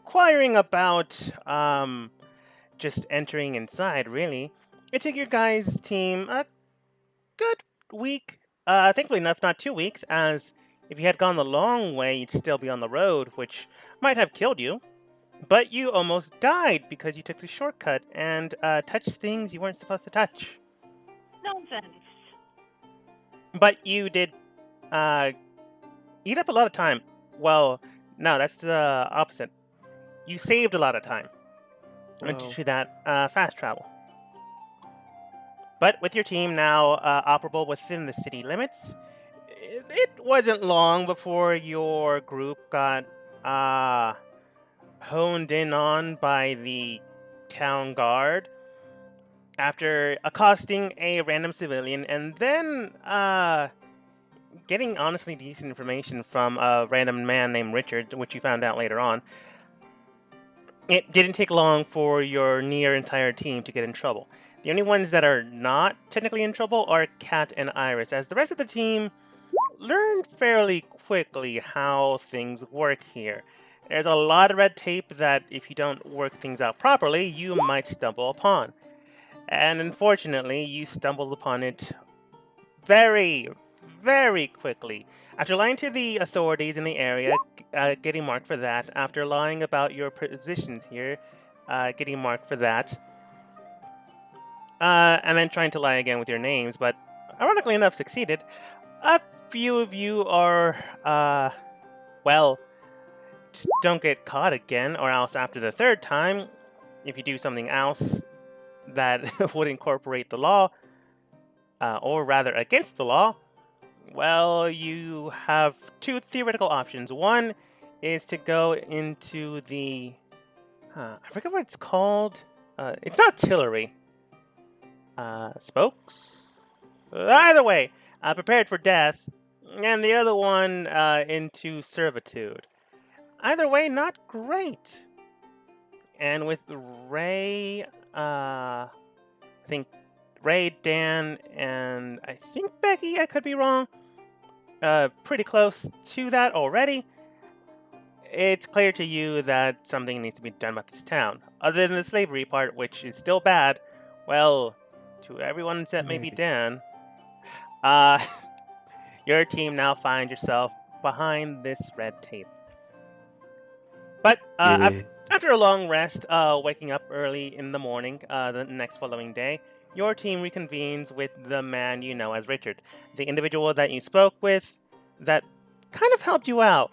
inquiring about just entering inside, really. It took your guys' team a good week. Thankfully enough, not 2 weeks, as if you had gone the long way, you'd still be on the road, which might have killed you. But you almost died because you took the shortcut and touched things you weren't supposed to touch. Nonsense. But you did uh, eat up a lot of time. Well, no, that's the opposite. You saved a lot of time. And due Whoa. to that, fast travel. But with your team now operable within the city limits, it wasn't long before your group got honed in on by the town guard after accosting a random civilian and then getting honestly decent information from a random man named Richard, which you found out later on. It didn't take long for your near entire team to get in trouble. The only ones that are not technically in trouble are Kat and Iris, as the rest of the team learned fairly quickly how things work here. There's a lot of red tape that, if you don't work things out properly, you might stumble upon. And unfortunately, you stumbled upon it very, very quickly. After lying to the authorities in the area, getting marked for that. After lying about your positions here, getting marked for that. And then trying to lie again with your names, but ironically enough, succeeded. A few of you are, well, just don't get caught again, or else after the third time, if you do something else that would incorporate the law, or rather against the law, well, you have two theoretical options. One is to go into the. I forget what it's called. It's not artillery. Spokes? Either way, prepared for death. And the other one into servitude. Either way, not great. And with Ray, I think Ray, Dan, and I think Becky, I could be wrong, pretty close to that already, it's clear to you that something needs to be done about this town. Other than the slavery part, which is still bad, well, to everyone except maybe Dan, uh, your team now finds yourself behind this red tape. But after a long rest, waking up early in the morning, the next following day, your team reconvenes with the man you know as Richard, the individual that you spoke with that kind of helped you out.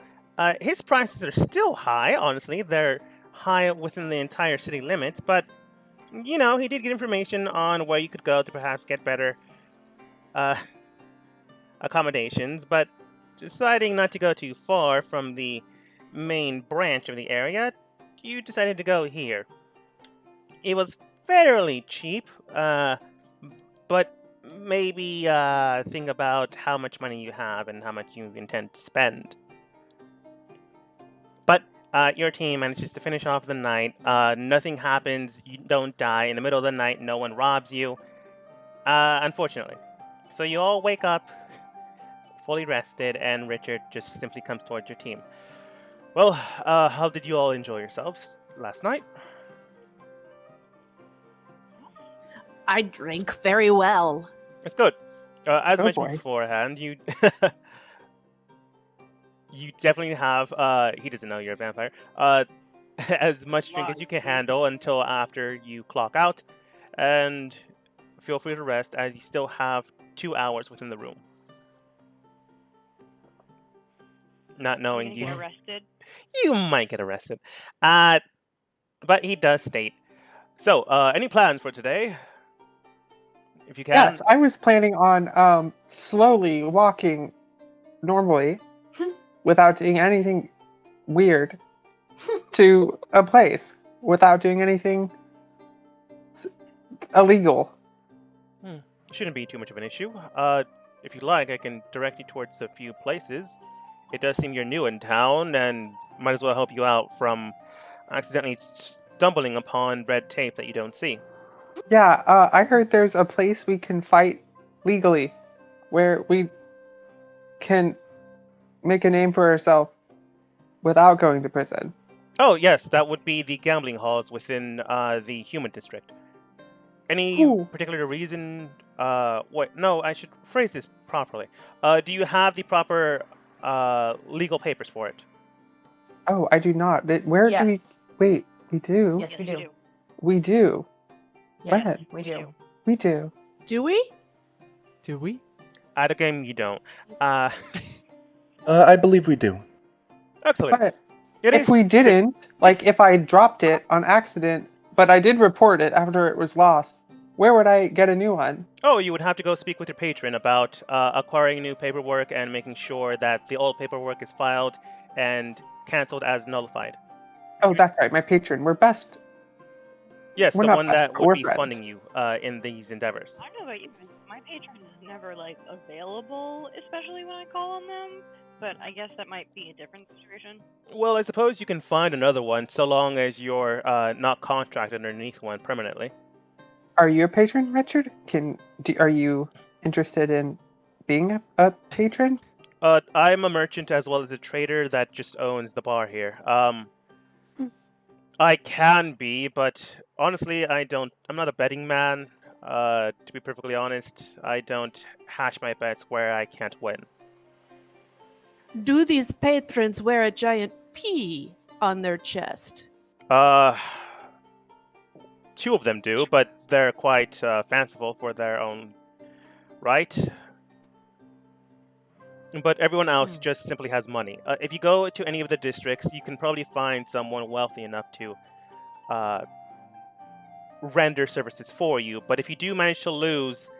His prices are still high, honestly. They're high within the entire city limits, but, you know, he did get information on where you could go to perhaps get better accommodations, but deciding not to go too far from the main branch of the area, you decided to go here. It was fairly cheap, but maybe think about how much money you have and how much you intend to spend. But your team manages to finish off the night. Nothing happens. You don't die. In the middle of the night, no one robs you. Unfortunately. So you all wake up fully rested, and Richard just simply comes towards your team. Well, how did you all enjoy yourselves last night? I drink very well. That's good. As Oh, mentioned boy. beforehand, you you definitely have. He doesn't know you're a vampire. As much drink as you can handle until after you clock out, and feel free to rest as you still have 2 hours within the room. Not knowing you, Get arrested. you might get arrested. But he does state. So, any plans for today? If you can. Yes, I was planning on slowly walking normally without doing anything weird to a place without doing anything illegal. Shouldn't be too much of an issue. If you like, I can direct you towards a few places. It does seem you're new in town, and might as well help you out from accidentally stumbling upon red tape that you don't see. Yeah, I heard there's a place we can fight legally where we can make a name for ourselves without going to prison. Oh, yes, that would be the gambling halls within the human district. Any Ooh. particular reason? What? No, I should phrase this properly. Do you have the proper legal papers for it? Oh, I do not. Where do we? Yes. Wait, we do. Yes, we do. We do. Yes, When? we do. We do. Do we? Do we? At a game, you don't. Uh, I believe we do. excellent. But It if is we didn't, like if I dropped it on accident, but I did report it after it was lost, where would I get a new one? Oh, you would have to go speak with your patron about acquiring new paperwork and making sure that the old paperwork is filed and cancelled as nullified. Oh, that's right, my patron. We're best. Yes, We're the not one best, that but would we're be friends. funding you in these endeavors. I don't know about you, but my patron is never like available, especially when I call on them. But I guess that might be a different situation. Well, I suppose you can find another one so long as you're not contracted underneath one permanently. Are you a patron, Richard? Are you interested in being a patron? I'm a merchant as well as a trader that just owns the bar here. I can be, but honestly, I'm not a betting man. To be perfectly honest, I don't hash my bets where I can't win. Do these patrons wear a giant P on their chest? Two of them do, but they're quite fanciful for their own right. But everyone else just simply has money. If you go to any of the districts, you can probably find someone wealthy enough to render services for you. But if you do manage to lose,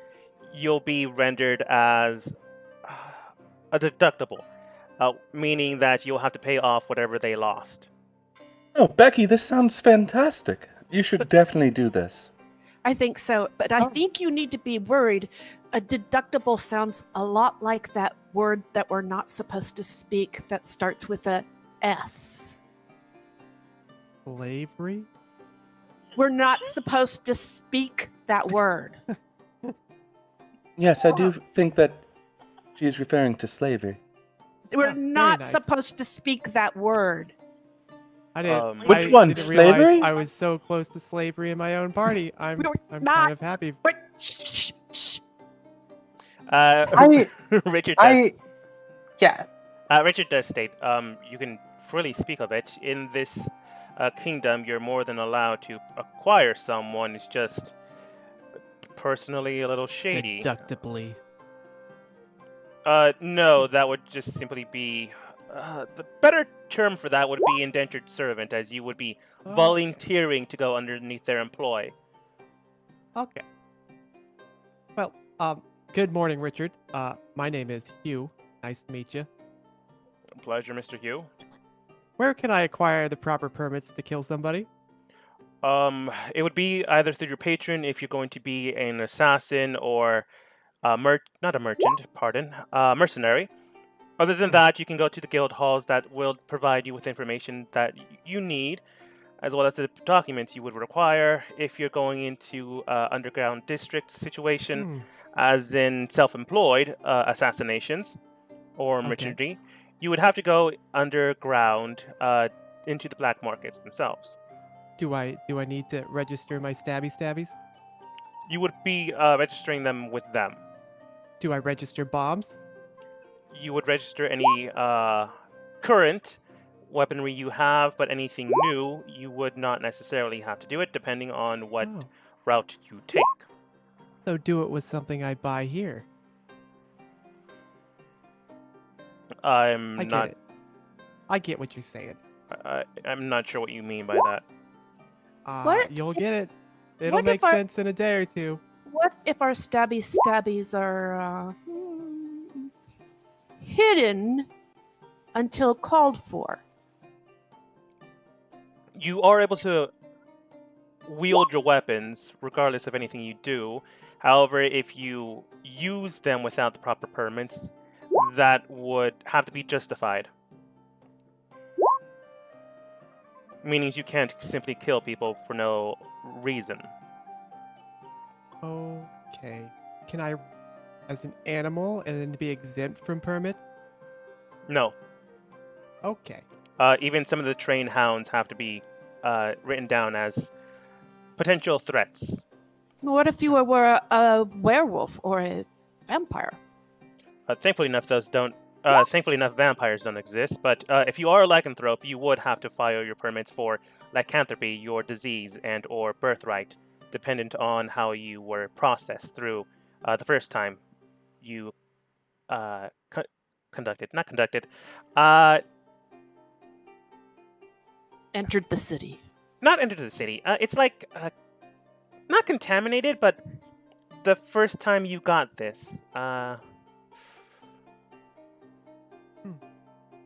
you'll be rendered as a deductible, meaning that you'll have to pay off whatever they lost. Oh, Becky, this sounds fantastic. You should definitely do this. I think so, but I Oh. think you need to be worried. A deductible sounds a lot like that word that we're not supposed to speak that starts with a S. Slavery? We're not supposed to speak that word. Yes, I do think that she is referring to slavery. We're Ah, very not nice. supposed to speak that word. I didn't. Which I one, Didn't realize slavery? I was so close to slavery in my own party. I'm We're kind of happy. But shh, shh, shh. Richard I- does. Yeah. Richard does state, you can freely speak of it. In this kingdom, you're more than allowed to acquire someone. It's just personally a little shady. Deductibly. No, that would just simply be... the better term for that would be indentured servant, as you would be Oh, volunteering to go underneath their employ. Okay. Well, good morning, Richard. My name is Hugh. Nice to meet you. Pleasure, Mr. Hugh. Where can I acquire the proper permits to kill somebody? It would be either through your patron if you're going to be an assassin or not a merchant, pardon, mercenary. Other than that, you can go to the guild halls that will provide you with information that you need, as well as the documents you would require if you're going into underground district situation, as in self-employed assassinations or Okay. merchantry. You would have to go underground into the black markets themselves. Do I need to register my stabbies? You would be registering them with them. Do I register bombs? You would register any current weaponry you have, but anything new, you would not necessarily have to do it, depending on what Oh, route you take. so do it with something I buy here. I'm I get not. it. I get what you're saying. I'm not sure what you mean by that. What? You'll get it. It'll What if make I- sense in a day or two. What if our stabbies are hidden until called for? You are able to wield your weapons regardless of anything you do. However, if you use them without the proper permits, that would have to be justified. Meaning you can't simply kill people for no reason. Okay. Can I, as an animal, and then be exempt from permits? No. Okay. Even some of the trained hounds have to be written down as potential threats. What if you were a werewolf or a vampire? Thankfully enough, vampires don't exist. But if you are a lycanthrope, you would have to file your permits for lycanthropy, your disease, and/or birthright, dependent on how you were processed through the first time you not Entered the city. not entered the city. It's like not contaminated, but the first time you got this.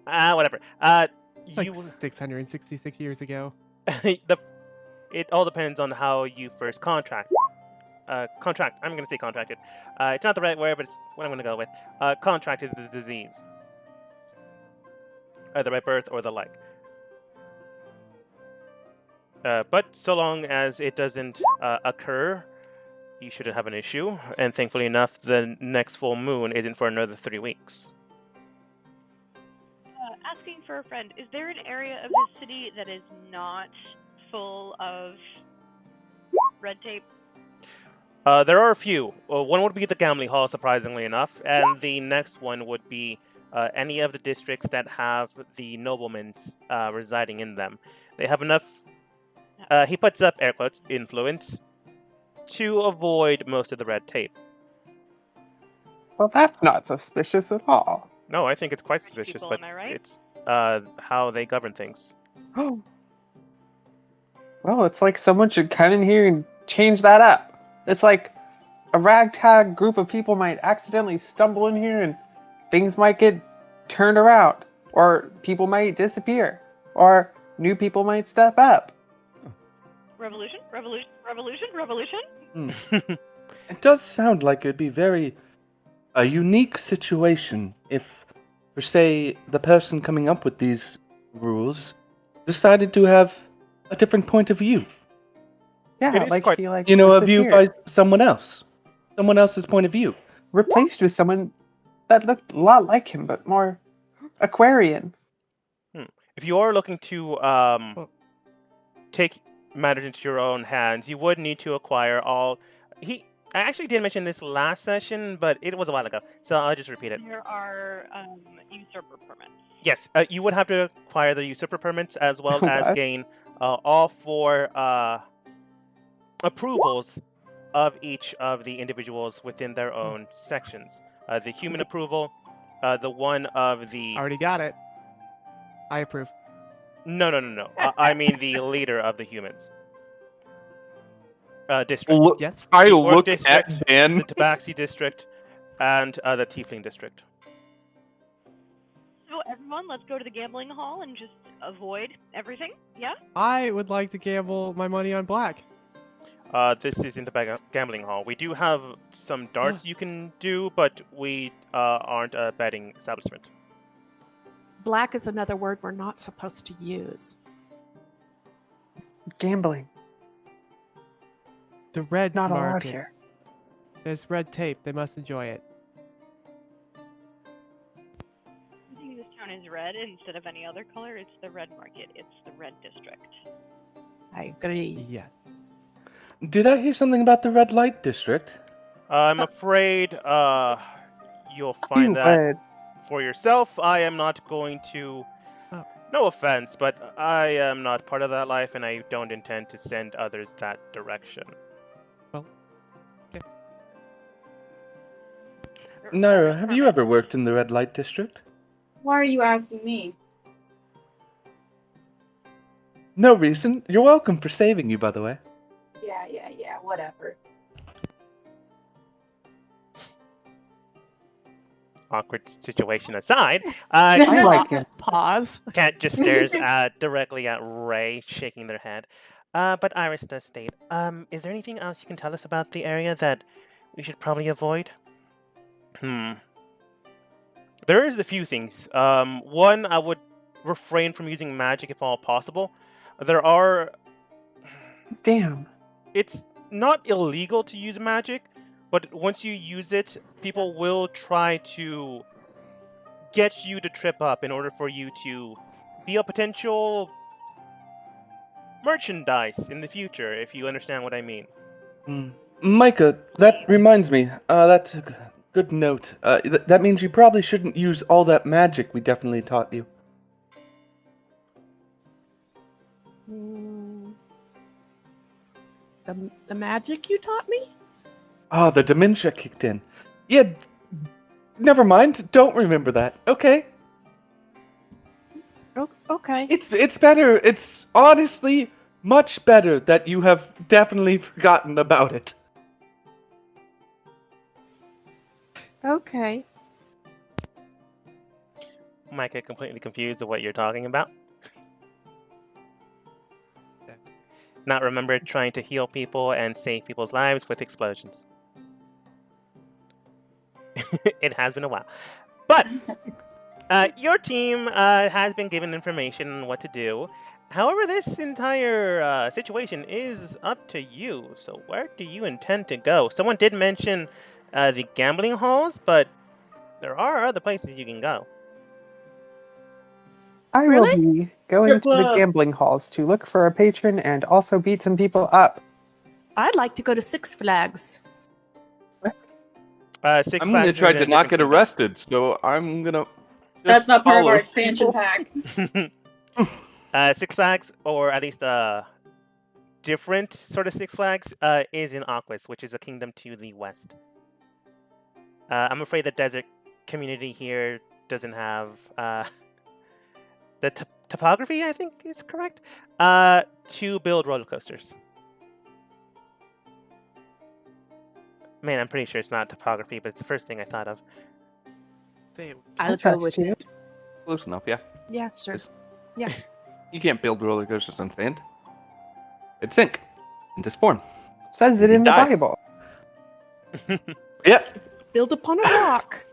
Whatever. Like You 666 years ago. it all depends on how you first contract. I'm going to say contracted. It's not the right word, but it's what I'm going to go with. Contracted the disease, either by birth or the like. But so long as it doesn't occur, you shouldn't have an issue. And thankfully enough, the next full moon isn't for another 3 weeks. Asking for a friend, is there an area of the city that is not full of red tape? There are a few. One would be the gambling hall, surprisingly enough, and the next one would be any of the districts that have the noblemen residing in them. They have enough, he puts up air quotes, influence, to avoid most of the red tape. Well, that's not suspicious at all. No, I think it's quite Rich suspicious, people, but am I right? it's how they govern things. Oh. Well, it's like someone should come in here and change that up. It's like a ragtag group of people might accidentally stumble in here and things might get turned around, or people might disappear, or new people might step up. Revolution, revolution, revolution, revolution. It does sound like it'd be a unique situation if, for say, the person coming up with these rules decided to have a different point of view. Yeah, It is like quite- he like A view by disappeared, someone else's point of view. replaced with someone that looked a lot like him but more Aquarian. If you are looking to take matters into your own hands, you would need to acquire all. I actually did mention this last session, but it was a while ago, so I'll just repeat it. There are usurper permits. Yes, you would have to acquire the usurper permits as well as What? gain all 4 approvals of each of the individuals within their own sections. The human approval, the one of the. Already got it. I approve. No. I mean the leader of the humans. District. Yes. I The Orc look district, at Ben. The Tabaxi district, and the Tiefling district. So everyone, let's go to the gambling hall and just avoid everything. Yeah. I would like to gamble my money on black. This is in the gambling hall. We do have some darts you can do, but we aren't a betting establishment. Black is another word we're not supposed to use. Gambling. The red Not allowed market. here. There's red tape. They must enjoy it. I think this town is red instead of any other color. It's the red market. It's the red district. I agree. Yes. Did I hear something about the red light district? I'm afraid you'll You find that would. for yourself. I am not going to. Oh. No offense, but I am not part of that life, and I don't intend to send others that direction. Naira, have you ever worked in the red light district? Why are you asking me? No reason. You're welcome for saving you, by the way. Yeah, whatever. Awkward situation aside, I like it. Pause. Cat just stares directly at Ray, shaking their head. But Iris does state, is there anything else you can tell us about the area that we should probably avoid? There is a few things. One, I would refrain from using magic if all possible. There are... Damn. It's not illegal to use magic, but once you use it, people will try to get you to trip up in order for you to be a potential merchandise in the future, if you understand what I mean. Micah, that reminds me. That's a good note. That means you probably shouldn't use all that magic we definitely taught you. Mm, the magic you taught me? Ah, the dementia kicked in. Yeah, never mind. Don't remember that. Okay. Okay. It's better. It's honestly much better that you have definitely forgotten about it. Okay. Micah completely confused of what you're talking about. Not remember trying to heal people and save people's lives with explosions. It has been a while. But your team has been given information on what to do. However, this entire situation is up to you. So where do you intend to go? Someone did mention the gambling halls, but there are other places you can go. I Really? will be going to the gambling halls to look for a patron and also beat some people up. I'd like to go to Six Flags. Six I'm gonna Flags try is in to a not different get kingdom. arrested, so I'm gonna. That's not part of our follow expansion people. pack. Six Flags, or at least a different sort of Six Flags, is in Aquas, which is a kingdom to the west. I'm afraid the desert community here doesn't have the topography, I think is correct, to build roller coasters. Man, I'm pretty sure it's not topography, but it's the first thing I thought of. I'll go trust with you. it. Close enough, yeah. Yeah, sure. Yeah. You can't build roller coasters on sand. It'd sink into spawn. Says it in the Die. Bible. Yep. Build upon a rock.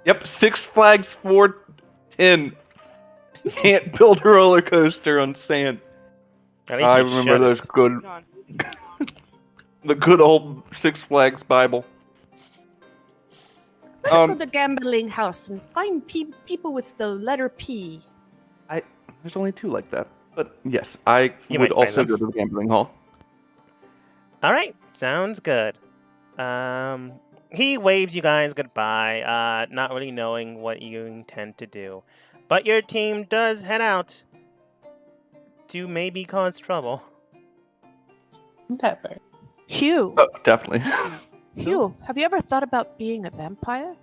Yep. 6 Flags 410. You can't build a roller coaster on sand. At least I you remember those shouldn't. good, the good old Six Flags Bible. Let's go to the gambling house and find people with the letter P. There's only 2 like that. But yes, I You would might find also them. go to the gambling hall. All right, sounds good. He waves you guys goodbye, not really knowing what you intend to do. But your team does head out to maybe cause trouble. Never. Hugh. Oh, definitely. Hugh, have you ever thought about being a vampire?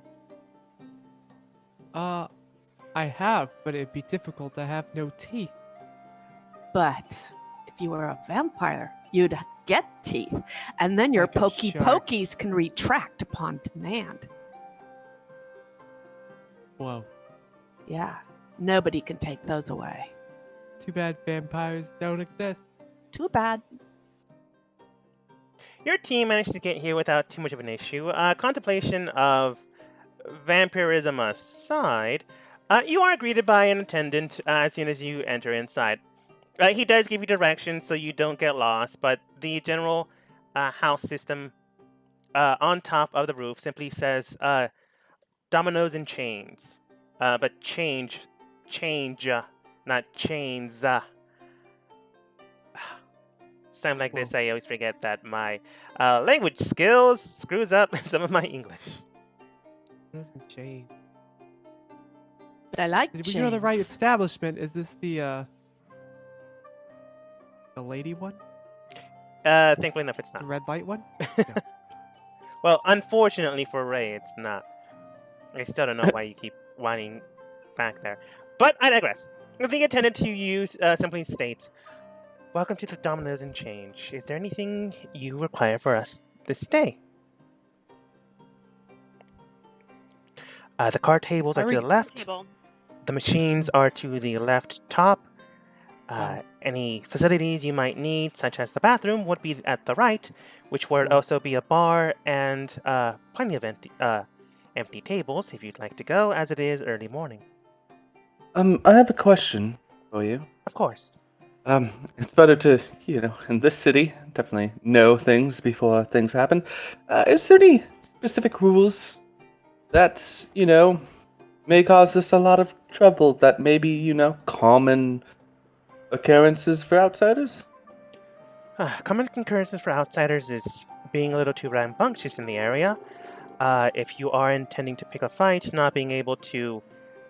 I have, but it'd be difficult to have no teeth. But if you were a vampire, you'd get teeth, and then your Like a pokey shark. pokies can retract upon demand. Whoa. Yeah, nobody can take those away. Too bad vampires don't exist. Too bad. Your team managed to get here without too much of an issue. Contemplation of vampirism aside, you are greeted by an attendant as soon as you enter inside. He does give you directions so you don't get lost, but the general house system on top of the roof simply says dominoes and chains. But change, not chains. Time like this, I always forget that my language skills screws up some of my English. Doesn't change. But I like Did we go to the right chains. establishment? Is this the lady one? Thankfully enough, it's The not. red light one? Well, unfortunately for Ray, it's not. I still don't know why you keep whining back there. But I digress. The attendant to you simply states, "Welcome to the Dominoes and Change. Is there anything you require for us this day?" The card tables are to the left. Table. The machines are to the left top. Any facilities you might need, such as the bathroom, would be at the right, which would also be a bar and plenty of empty tables if you'd like to go, as it is early morning. I have a question for you. Of course. It's better to, in this city, definitely know things before things happen. Is there any specific rules that, may cause us a lot of trouble that may be, common occurrences for outsiders? Common concurrences for outsiders is being a little too rambunctious in the area. If you are intending to pick a fight, not being able to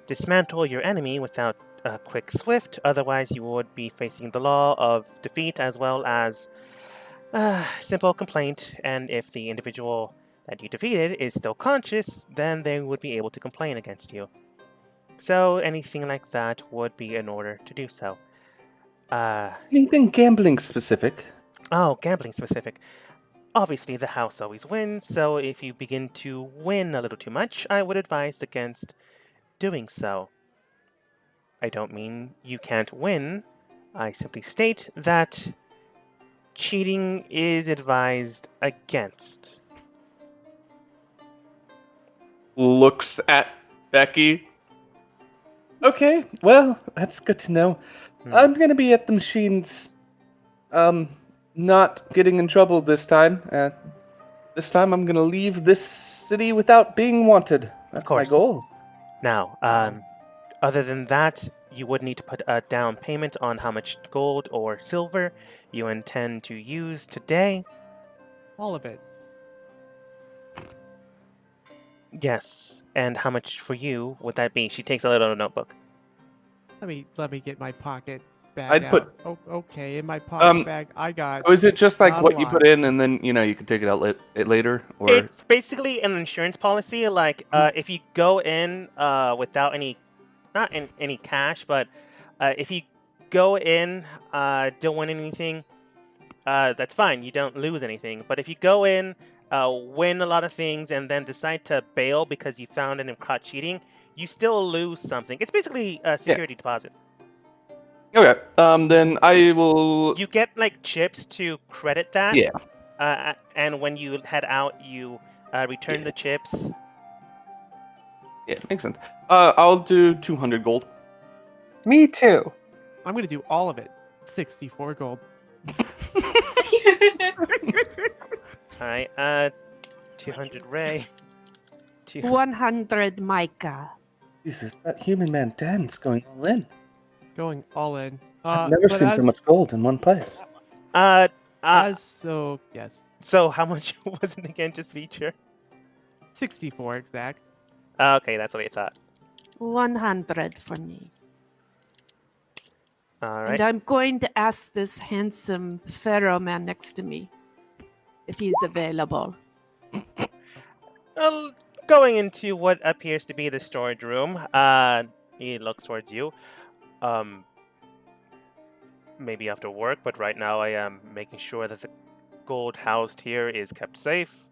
dismantle your enemy without a quick swift, otherwise you would be facing the law of defeat as well as simple complaint, and if the individual that you defeated is still conscious, then they would be able to complain against you. So anything like that would be in order to do so. Anything gambling specific? Oh, gambling specific. Obviously, the house always wins, so if you begin to win a little too much, I would advise against doing so. I don't mean you can't win. I simply state that cheating is advised against. Looks at Becky. Okay, well, that's good to know. I'm gonna be at the machines. Not getting in trouble this time. This time I'm gonna leave this city without being wanted. That's my course. goal. Now, other than that, you would need to put a down payment on how much gold or silver you intend to use today. All of it. Yes, and how much for you would that be? She takes a little notebook. Let me get my pocket bag I'd out. put- Oh, okay, in my pocket bag, I got. Or is it just like Not a what you lot. put in and then, you can take it out later? Or It's basically an insurance policy. Like, if you go in without not in any cash, but if you go in, don't win anything, that's fine. You don't lose anything. But if you go in, win a lot of things, and then decide to bail because you found and caught cheating, you still lose something. It's basically a security deposit. Okay, then I will... You get like chips to credit that. Yeah. And when you head out, you return the chips. Yeah, makes sense. I'll do 200 gold. Me too. I'm gonna do all of it. 64 gold. All right, 200 Ray. 100 Micah. Jesus, that human man Dan's going all in. Going all in. I've never but seen so much gold in one place. So yes, So how much was it again? Just feature. 64 exact. Okay, that's what I thought. 100 for me. All And right. I'm going to ask this handsome pharaoh man next to me if he's available. Going into what appears to be the storage room, he looks towards you. Maybe after work, but right now I am making sure that the gold housed here is kept safe.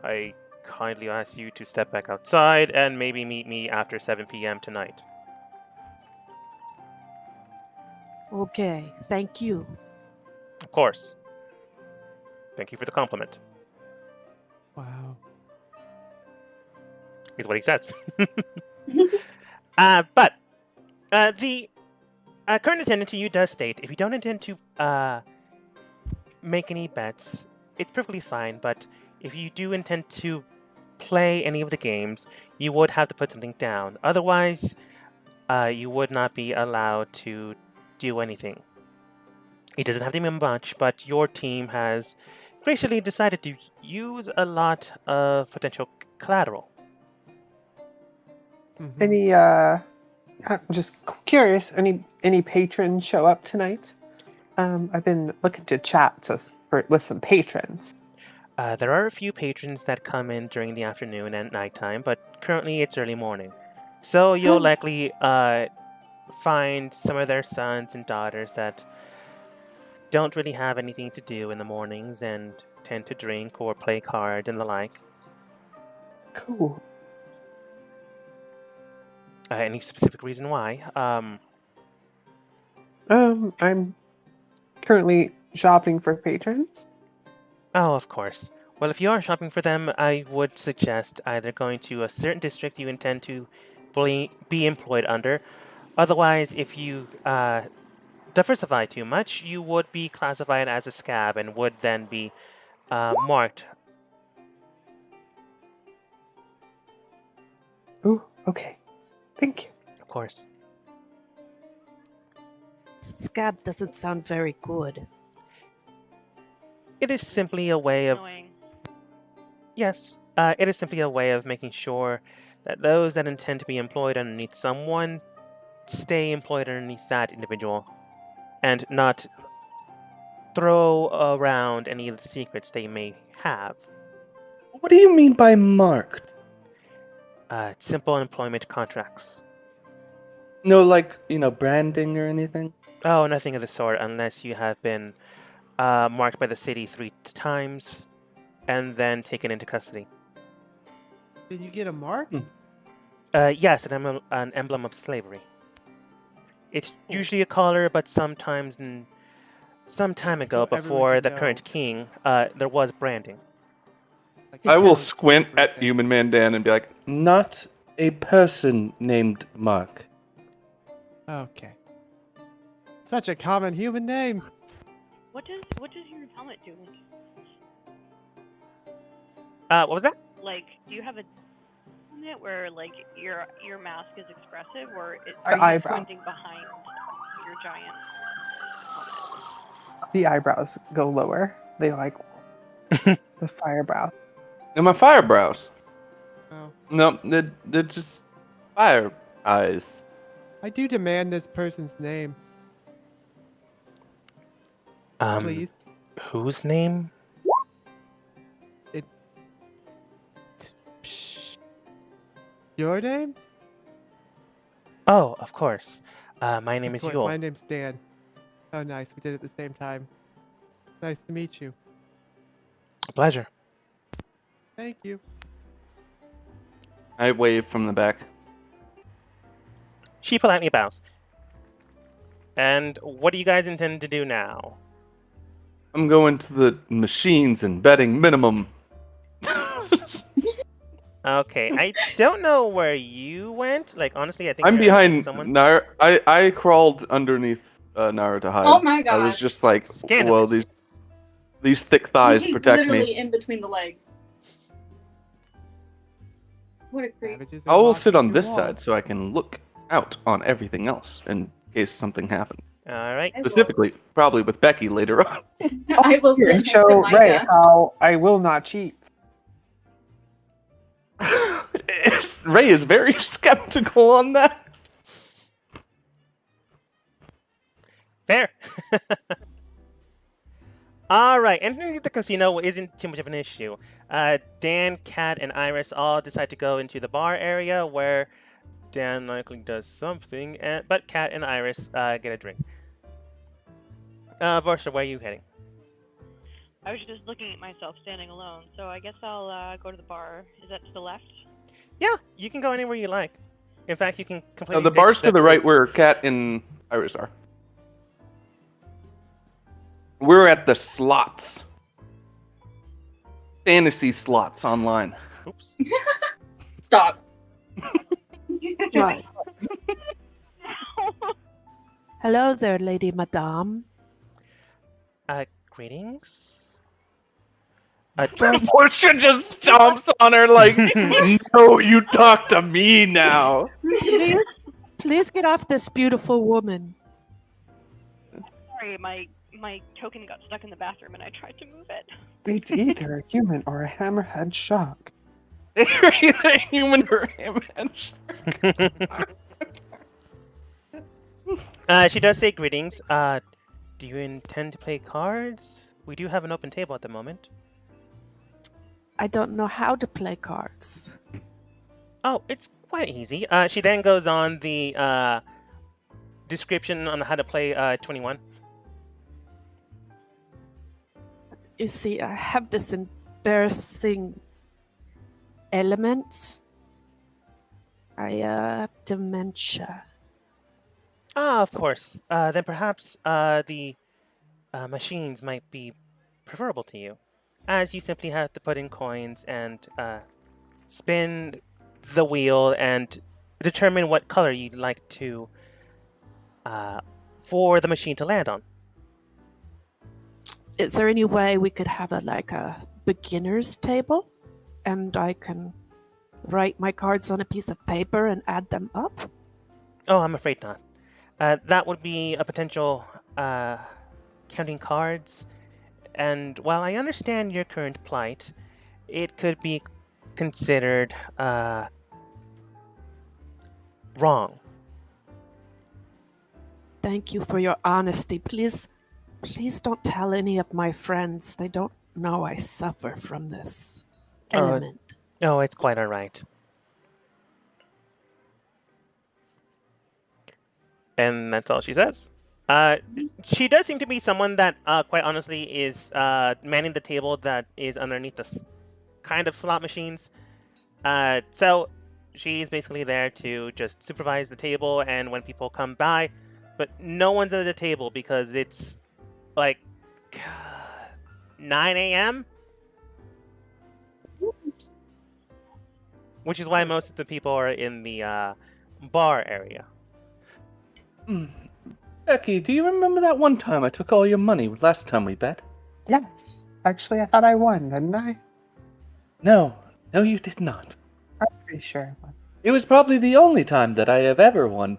I kindly ask you to step back outside and maybe meet me after 7 p.m. tonight. Okay, thank you. Of course. Thank you for the compliment, Wow. is what he says. But the current attendant to you does state if you don't intend to make any bets, it's perfectly fine, but if you do intend to play any of the games, you would have to put something down. Otherwise, you would not be allowed to do anything. It doesn't have to be much, but your team has graciously decided to use a lot of potential collateral. Mhm. Any I'm just curious, any patrons show up tonight? I've been looking to chat with some patrons. There are a few patrons that come in during the afternoon and nighttime, but currently it's early morning. So you'll likely find some of their sons and daughters that don't really have anything to do in the mornings and tend to drink or play cards and the like. Cool. Any specific reason why? I'm currently shopping for patrons. Oh, of course. Well, if you are shopping for them, I would suggest either going to a certain district you intend to be employed under. Otherwise, if you diversify too much, you would be classified as a scab and would then be marked. Ooh, okay. Thank you. Of course. Scab doesn't sound very good. It is simply a way of Annoying. Yes, it is simply a way of making sure that those that intend to be employed underneath someone stay employed underneath that individual and not throw around any of the secrets they may have. What do you mean by marked? Simple employment contracts. No, like, branding or anything? Oh, nothing of the sort unless you have been marked by the city 3 times and then taken into custody. Did you get a mark? Yes, an emblem of slavery. It's usually a collar, but sometimes, some time ago, So everyone before can the know. current king, there was branding. Like, I will sounds squint different at than- Human Man Dan and be like, not a person named Mark. Okay. Such a common human name. What does your helmet do? What was that? Like, do you have a helmet where like your mask is expressive, or The are you eyebrow. squinting behind your giant helmet? The eyebrows go lower. They like the fire brow. And my fire brows. Oh, No, they're just fire eyes. I do demand this person's name, please. Whose name? Psh. Your name? Oh, of course. My name Of is course, Yule. my name's Dan. Oh, nice. We did it at the same time. Nice to meet you. A pleasure. Thank you. I wave from the back. She politely bows. And what do you guys intend to do now? I'm going to the machines and betting minimum. Okay, I don't know where you went. Like, honestly, I think I'm you're behind someone. I crawled underneath Nara to hide. Oh my I was gosh. just like, well, Scandalous. these thick thighs He's protect literally me. in between the legs. What a creep. Savages I are will locked sit in on your this walls. side so I can look out on everything else in case something happens. All right. I will- Specifically, probably with Becky later on. I will Here, sit and next to show Ray Micah. how I will not cheat. Ray is very skeptical on that. Fair. All right. Entering the casino isn't too much of an issue. Dan, Kat, and Iris all decide to go into the bar area where Dan likely does something, but Kat and Iris get a drink. Varsha, where are you heading? I was just looking at myself standing alone, so I guess I'll go to the bar. Is that to the left? Yeah, you can go anywhere you like. In fact, you can completely. The ditch bar's to the right group. where Kat and Iris are. We're at the slots. Fantasy slots online. Oops. Stop. Right. Hello there, Lady Madame. Greetings. Portia just stomps on her like, no, you talk to me now. Please get off this beautiful woman. Sorry, my token got stuck in the bathroom and I tried to move it. It's either a human or a hammerhead shark. They're either human or human. She does say greetings. Do you intend to play cards? We do have an open table at the moment. I don't know how to play cards. Oh, it's quite easy. She then goes on the description on how to play 21. You see, I have this embarrassing element. I have dementia. Ah, of course. Then perhaps the machines might be preferable to you, as you simply have to put in coins and spin the wheel and determine what color you'd like to for the machine to land on. Is there any way we could have a beginner's table, and I can write my cards on a piece of paper and add them up? Oh, I'm afraid not. That would be a potential counting cards. And while I understand your current plight, it could be considered wrong. Thank you for your honesty. Please don't tell any of my friends. They don't know I suffer from this element. Oh, it's quite all right. And that's all she says. She does seem to be someone that, quite honestly, is manning the table that is underneath the kind of slot machines. So she's basically there to just supervise the table and when people come by, but no one's at the table because it's like 9 a.m., which is why most of the people are in the bar area. Becky, do you remember that one time I took all your money last time we bet? Yes. Actually, I thought I won, didn't I? No, you did not. I'm pretty sure I won. It was probably the only time that I have ever won.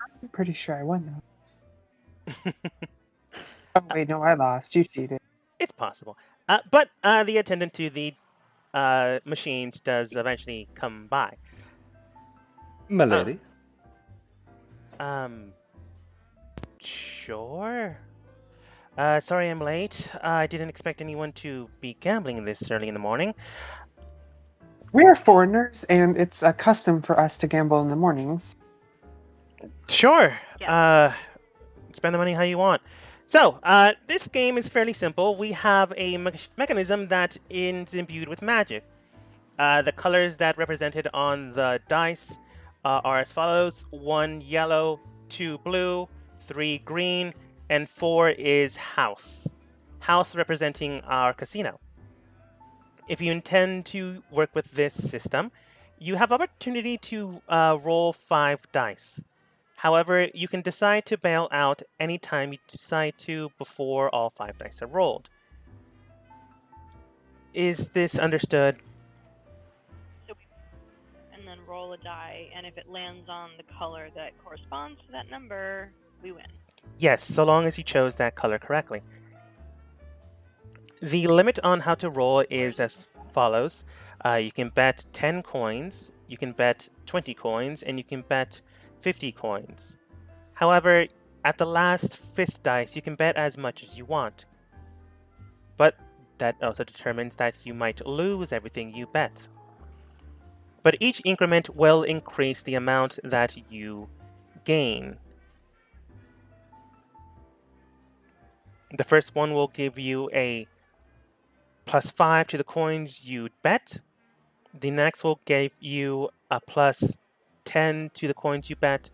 I'm pretty sure I won, though. Oh, wait, no, I lost. You cheated. It's possible. But the attendant to the machines does eventually come by. Milady. Sure. Sorry I'm late. I didn't expect anyone to be gambling this early in the morning. We're foreigners, and it's a custom for us to gamble in the mornings. Sure. Yeah. Spend the money how you want. So, this game is fairly simple. We have a mechanism that is imbued with magic. The colors that represented on the dice are as follows: 1 yellow, 2 blue, 3 green, and 4 is house. House representing our casino. If you intend to work with this system, you have opportunity to roll 5 dice. However, you can decide to bail out anytime you decide to before all 5 dice are rolled. Is this understood? And then roll a die, and if it lands on the color that corresponds to that number, we win. Yes, so long as you chose that color correctly. The limit on how to roll is as follows. You can bet 10 coins, you can bet 20 coins, and you can bet 50 coins. However, at the last 5th dice, you can bet as much as you want. But that also determines that you might lose everything you bet. But each increment will increase the amount that you gain. The first one will give you a +5 to the coins you bet. The next will give you a +10 to the coins you bet.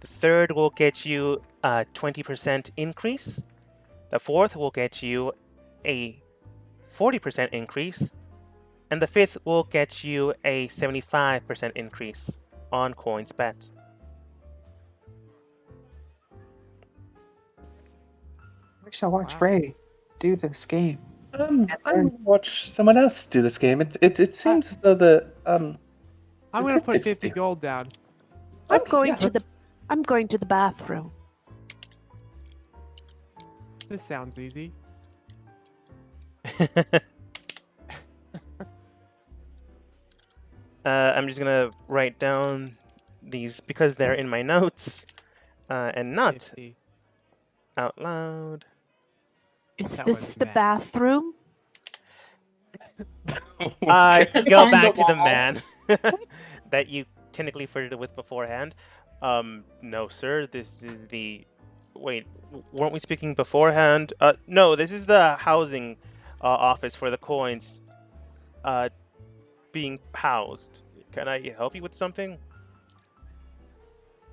The third will get you a 20% increase. The fourth will get you a 40% increase. And the fifth will get you a 75% increase on coins bet. I wish I watched Wow. Ray do this game. I'm gonna watch someone else do this game. It seems as though the I'm gonna put 50 50. gold down. I'm Okay, going yeah, to the bathroom. This sounds easy. I'm just gonna write down these because they're in my notes and not 50. out loud. Is That this was the math. bathroom? Just Go finds back a to the wall. man that you technically flirted with beforehand. No, sir. This is the. Wait, weren't we speaking beforehand? No, this is the housing office for the coins being housed. Can I help you with something?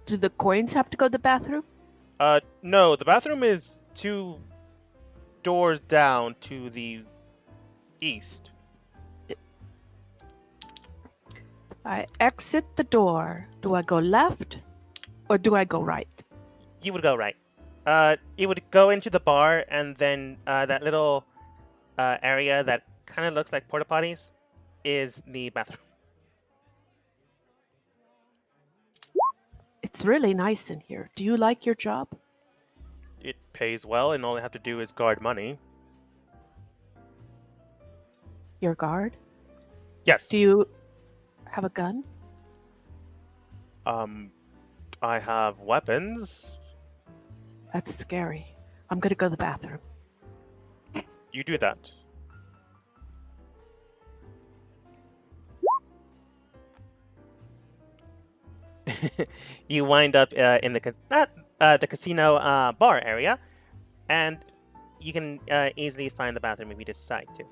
Do the coins have to go to the bathroom? No, the bathroom is 2 doors down to the east. I exit the door. Do I go left or do I go right? You would go right. You would go into the bar, and then that little area that kind of looks like porta potties is the bathroom. It's really nice in here. Do you like your job? It pays well, and all I have to do is guard money. Your guard? Yes. Do you have a gun? I have weapons. That's scary. I'm gonna go to the bathroom. You do that. You wind up in the casino bar area, and you can easily find the bathroom if you decide to.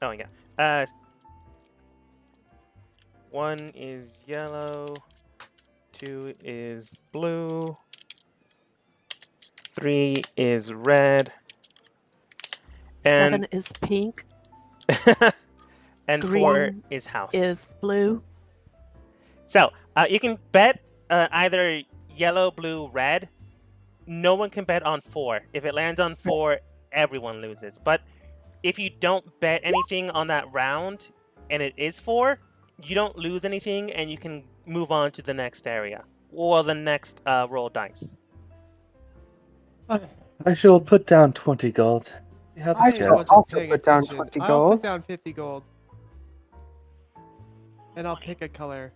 Oh yeah. 1 is yellow, 2 is blue, 3 is red, 7 and is pink. and 4 Green is house. Is blue. So you can bet either yellow, blue, red. No one can bet on 4. If it lands on 4, everyone loses. But if you don't bet anything on that round and it is 4, you don't lose anything and you can move on to the next area or the next roll dice. I shall put down 20 gold. See how I this shall goes. also put down 20 I'll gold. put down 50 gold. And I'll pick a color.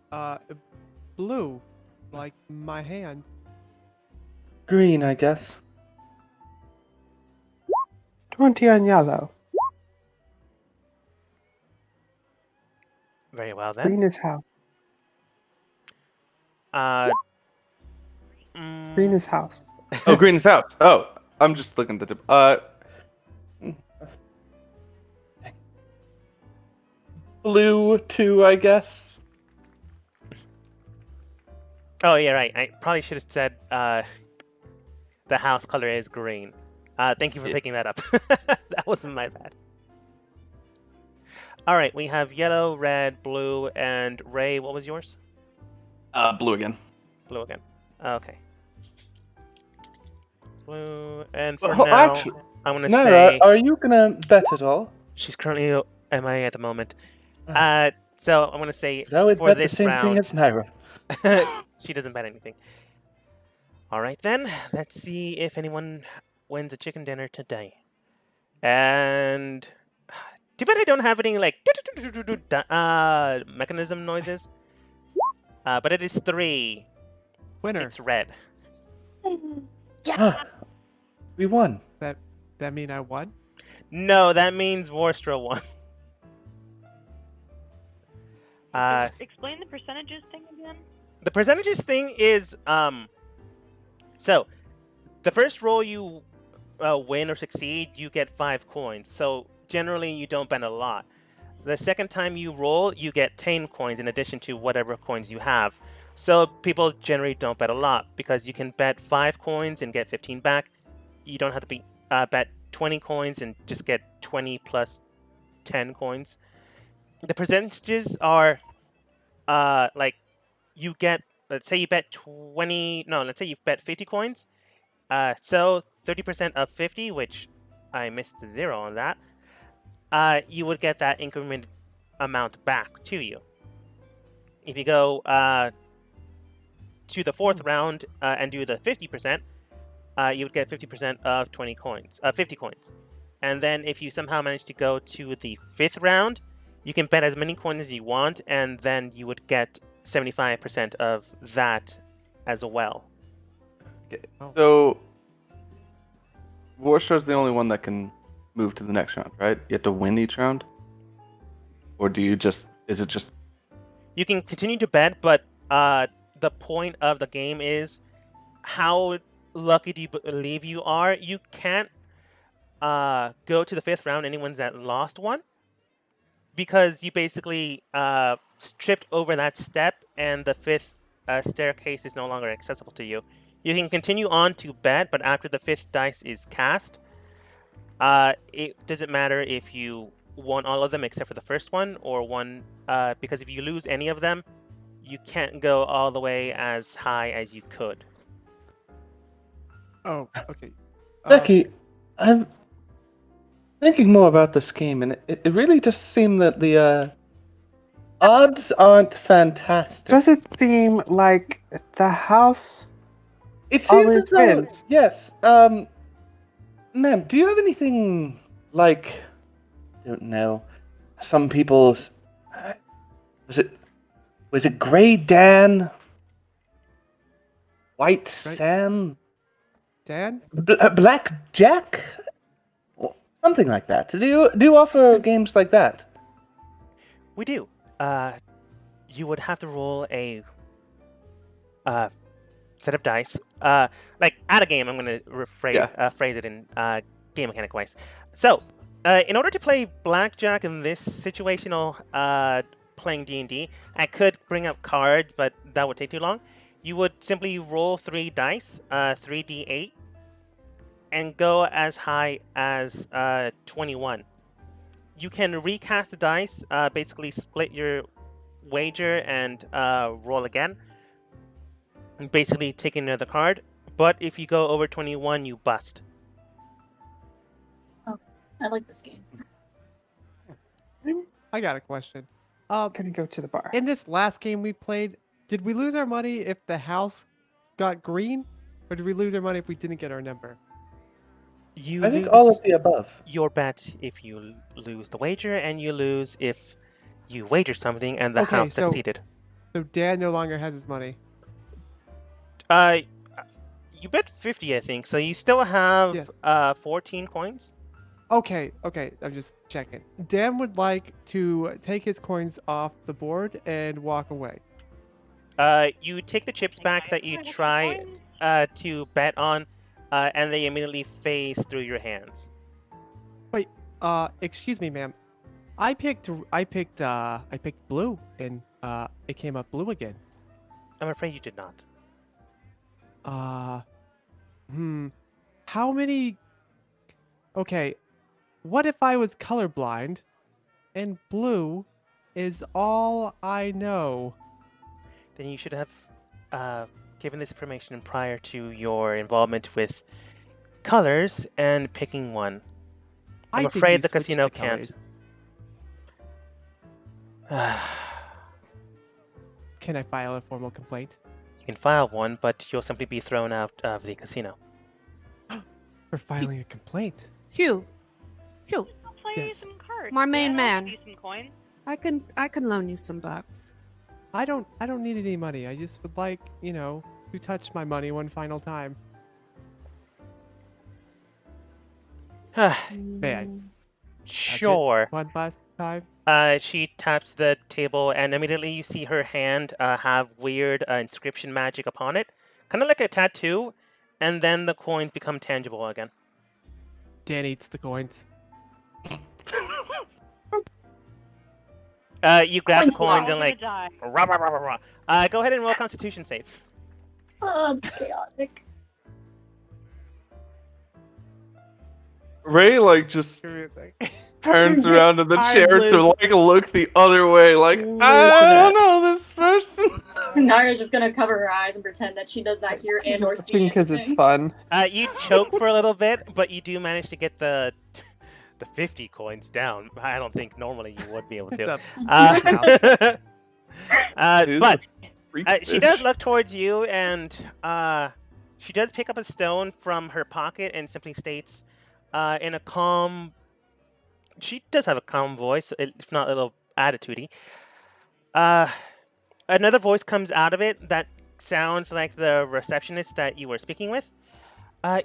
Blue. Like my hand. Green, I guess. 20 on yellow. Very well then. Green is house. Green is house. Oh, green is house. Oh, I'm just looking at the blue 2, I guess. Oh yeah, right. I probably should have said the house color is green. Thank you for Yeah. picking that up. That wasn't my bad. All right, we have yellow, red, blue, and Ray. What was yours? Blue again. Blue again. Okay. Blue, and for Well, now, actually, I'm gonna Naira, say are you gonna bet at all? she's currently MIA at the moment. Ah. So I'm gonna say I would for bet the this same thing round, as Naira. she doesn't bet anything. All right then, let's see if anyone wins a chicken dinner today. And too bad I don't have any like mechanism noises. But it is 3. Winner. It's red. Ah, we won. That mean I won? No, that means Vorstra won. Explain the percentages thing again. The percentages thing is so the first roll you win or succeed, you get 5 coins. So generally you don't bet a lot. The second time you roll, you get 10 coins in addition to whatever coins you have. So people generally don't bet a lot because you can bet 5 coins and get 15 back. You don't have to bet 20 coins and just get 20 plus 10 coins. The percentages are like you get, let's say you bet 20, no, let's say you've bet 50 coins. So 30% of 50, which I missed the 0 on that, you would get that increment amount back to you. If you go to the 4th round and do the 50%, you would get 50% of 20 coins, 50 coins. And then if you somehow manage to go to the 5th round, you can bet as many coins as you want, and then you would get 75% of that as well. Okay. Oh. So, Warshaw's the only one that can move to the next round, right? You have to win each round? Or do you just, is it just... You can continue to bet, but the point of the game is how lucky do you believe you are? You can't go to the 5th round, anyone's that lost one, because you basically tripped over that step and the 5th staircase is no longer accessible to you. You can continue on to bet, but after the 5th dice is cast, it doesn't matter if you won all of them except for the first one or one, because if you lose any of them, you can't go all the way as high as you could. Oh, okay. Becky, I'm thinking more about this game, and it really just seemed that the odds aren't fantastic. Does it seem like the house It seems always as though, wins? yes. Ma'am, do you have anything like, I don't know, some people's, was it Gray Dan, White Right. Sam, Dan? Black Jack, or something like that? Do you offer games like that? We do. You would have to roll a set of dice. Like at a game, I'm going to phrase it in game mechanic wise. So, in order to play blackjack in this situational playing D&D, I could bring up cards, but that would take too long. You would simply roll 3 dice, 3d8, and go as high as 21. You can recast the dice, basically split your wager and roll again. Basically taking another card, but if you go over 21, you bust. I like this game. I got a question. Gonna go to the bar. In this last game we played, did we lose our money if the house got green, or did we lose our money if we didn't get our number? You I think lose all of the above. your bet if you lose the wager, and you lose if you wager something and the Okay, house so- succeeded. So Dan no longer has his money. You bet 50, I think. So you still have Yes. 14 coins. Okay, I'm just checking. Dan would like to take his coins off the board and walk away. You take the chips back that you Can I have try coins? to bet on, and they immediately phase through your hands. Excuse me, ma'am. I picked blue, and it came up blue again. I'm afraid you did not. How many? Okay, what if I was colorblind, and blue is all I know? Then you should have given this information prior to your involvement with colors and picking one. I'm I think afraid we the switched casino the can't. colors. Can I file a formal complaint You can file one, but you'll simply be thrown out of the casino. for filing a complaint? Hugh, I'll play you Yes. some cards. My main Dad. I'll man. give you some coins. I can loan you some bucks. I don't need any money. I just would like, to touch my money one final time. May I? Sure. One last time. She taps the table, and immediately you see her hand have weird inscription magic upon it, kind of like a tattoo, and then the coins become tangible again. Dan eats the coins. You grab the Coins coins now. and like, Die. rah, rah, rah, rah, rah. Go ahead and roll a Constitution save. Oh, it's chaotic. Ray just Seriously. turns around in the I chair lose- to look the other way, like Lose I don't it. know this person. Nara's just gonna cover her eyes and pretend that she does not hear and or see because it's anything. fun. You choke for a little bit, but you do manage to get the 50 coins down. I don't think normally you would be able It's to. a But Freak she bitch. does look towards you, and she does pick up a stone from her pocket and simply states, in a calm. She does have a calm voice, if not a little attitudey. Another voice comes out of it that sounds like the receptionist that you were speaking with.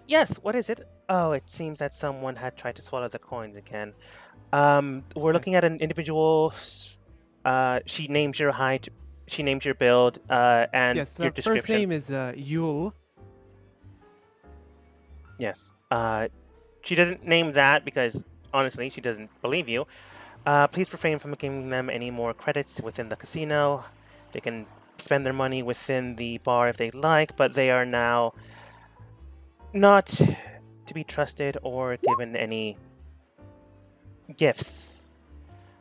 Yes, what is it? Oh, it seems that someone had tried to swallow the coins again. We're looking at an individual. She names your height, she names your build, and yes, your the description. first name is Yule. Yes. She doesn't name that because, honestly, she doesn't believe you. Please refrain from giving them any more credits within the casino. They can spend their money within the bar if they like, but they are now not to be trusted or given any gifts.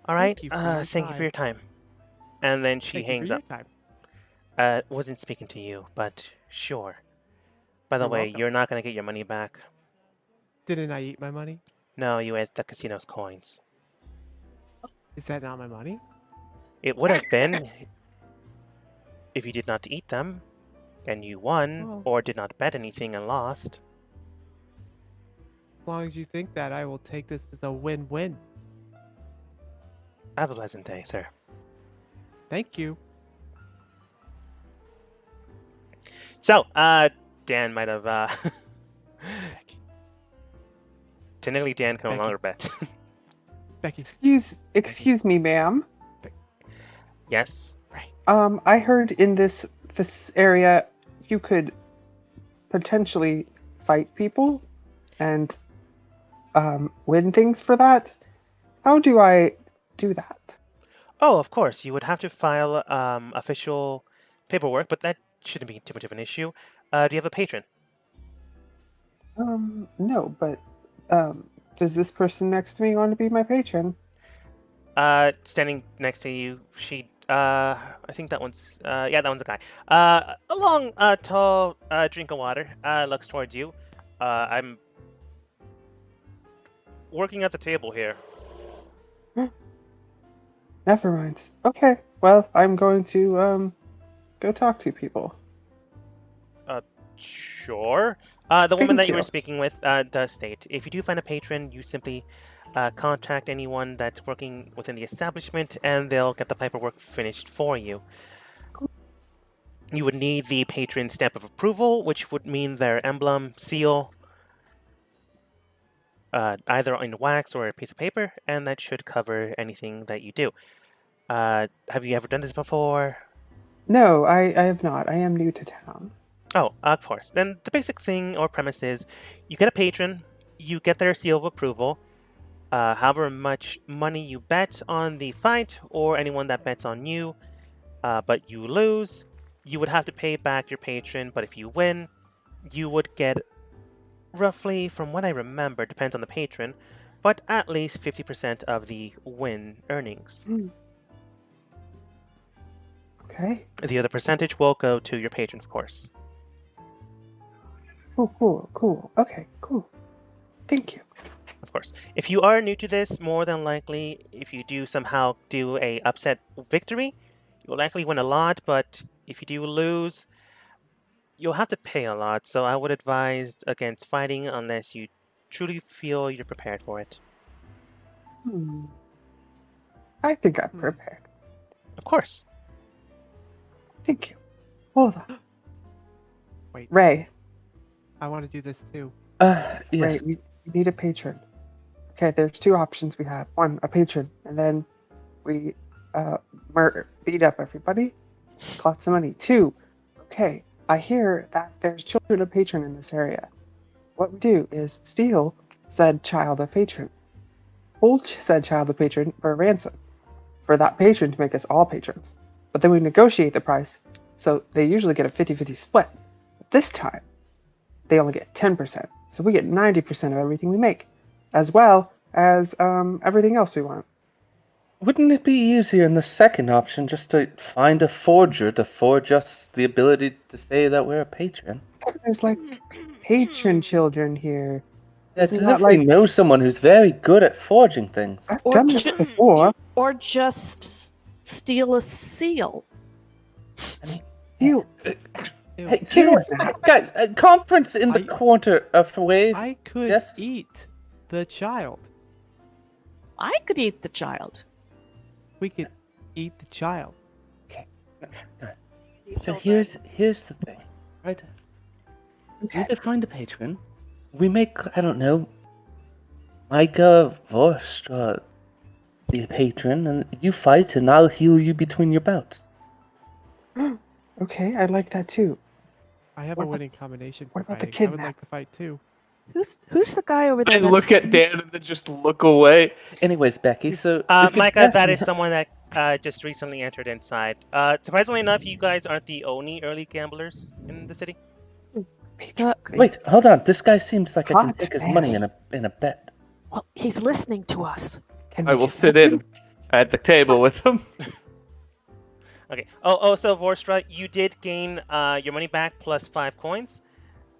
All right? Thank you for your Thank you for your time. And then she Thank you hangs for up. your time. Wasn't speaking to you, but sure. By the You're way, welcome. you're not going to get your money back. Didn't I eat my money? No, you ate the casino's coins. Is that not my money? It would have been if you did not eat them, and you won, Oh. or did not bet anything and lost. As long as you think that, I will take this as a win-win. Have a pleasant day, sir. Thank you. So, Dan might have, technically Dan can no Becky. longer bet. Becky. Excuse me, ma'am. Yes? I heard in this area you could potentially fight people and win things for that. How do I do that? Oh, of course. You would have to file official paperwork, but that shouldn't be too much of an issue. Do you have a patron? No, but does this person next to me want to be my patron? Standing next to you, I think that one's, yeah, that one's a guy. A long, tall, drink of water, looks towards you. I'm working at the table here. Never mind. Okay, well, I'm going to go talk to people. Sure. The woman Thank that you were you. speaking with does state, if you do find a patron, you simply contact anyone that's working within the establishment, and they'll get the paperwork finished for you. You would need the patron stamp of approval, which would mean their emblem, seal, either in wax or a piece of paper, and that should cover anything that you do. Have you ever done this before? No, I have not. I am new to town. Oh, of course. Then the basic thing or premise is you get a patron, you get their seal of approval, however much money you bet on the fight or anyone that bets on you, but you lose, you would have to pay back your patron, but if you win, you would get roughly, from what I remember, depends on the patron, but at least 50% of the win earnings. Okay. The other percentage will go to your patron, of course. Cool. Okay, cool. Thank you. Of course. If you are new to this, more than likely, if you do somehow do a upset victory, you'll likely win a lot, but if you do lose, you'll have to pay a lot, so I would advise against fighting unless you truly feel you're prepared for it. I think I'm prepared. Of course. Thank you. Hold on. Wait. Ray. I want to do this too. Yes. Ray, we need a patron. Okay, there's two options we have. One, a patron, and then we beat up everybody, collect some money. Two, okay, I hear that there's children of patron in this area. What we do is steal said child of patron, hold said child of patron for a ransom, for that patron to make us all patrons. But then we negotiate the price, so they usually get a 50-50 split. But this time, they only get 10%, so we get 90% of everything we make, as well as everything else we want. Wouldn't it be easier in the second option just to find a forger to forge us the ability to say that we're a patron? There's like patron children here. Yeah, Isn't to that definitely like- know someone who's very good at forging things. I've Or done this ju- before. Or just steal a seal. You, Ew. Hey, you know what? Guys, a conference in the I- corner of Wave. I could Yes. eat the child. I could eat the child. We could eat the child. So here's the thing, right? We either find a patron, we make, I don't know, Micah Vorstra be a patron, and you fight, and I'll heal you between your bouts. okay, I like that too. I have What a about- winning combination for what about the fighting. I would kidnap? like to fight too. Who's the guy over there? I look that's- at Dan and then just look away. Anyways, Becky, so we could Micah, that is definitely- someone that just recently entered inside. Surprisingly enough, you guys aren't the only early gamblers in the city. Patron. Look, Wait, hold on. This guy seems like I can Hot take his man. money in a bet. well, he's listening to us. Can I we will kidnap sit him? in at the table with him. Okay. Oh, so Vorstra, you did gain your money back plus 5 coins.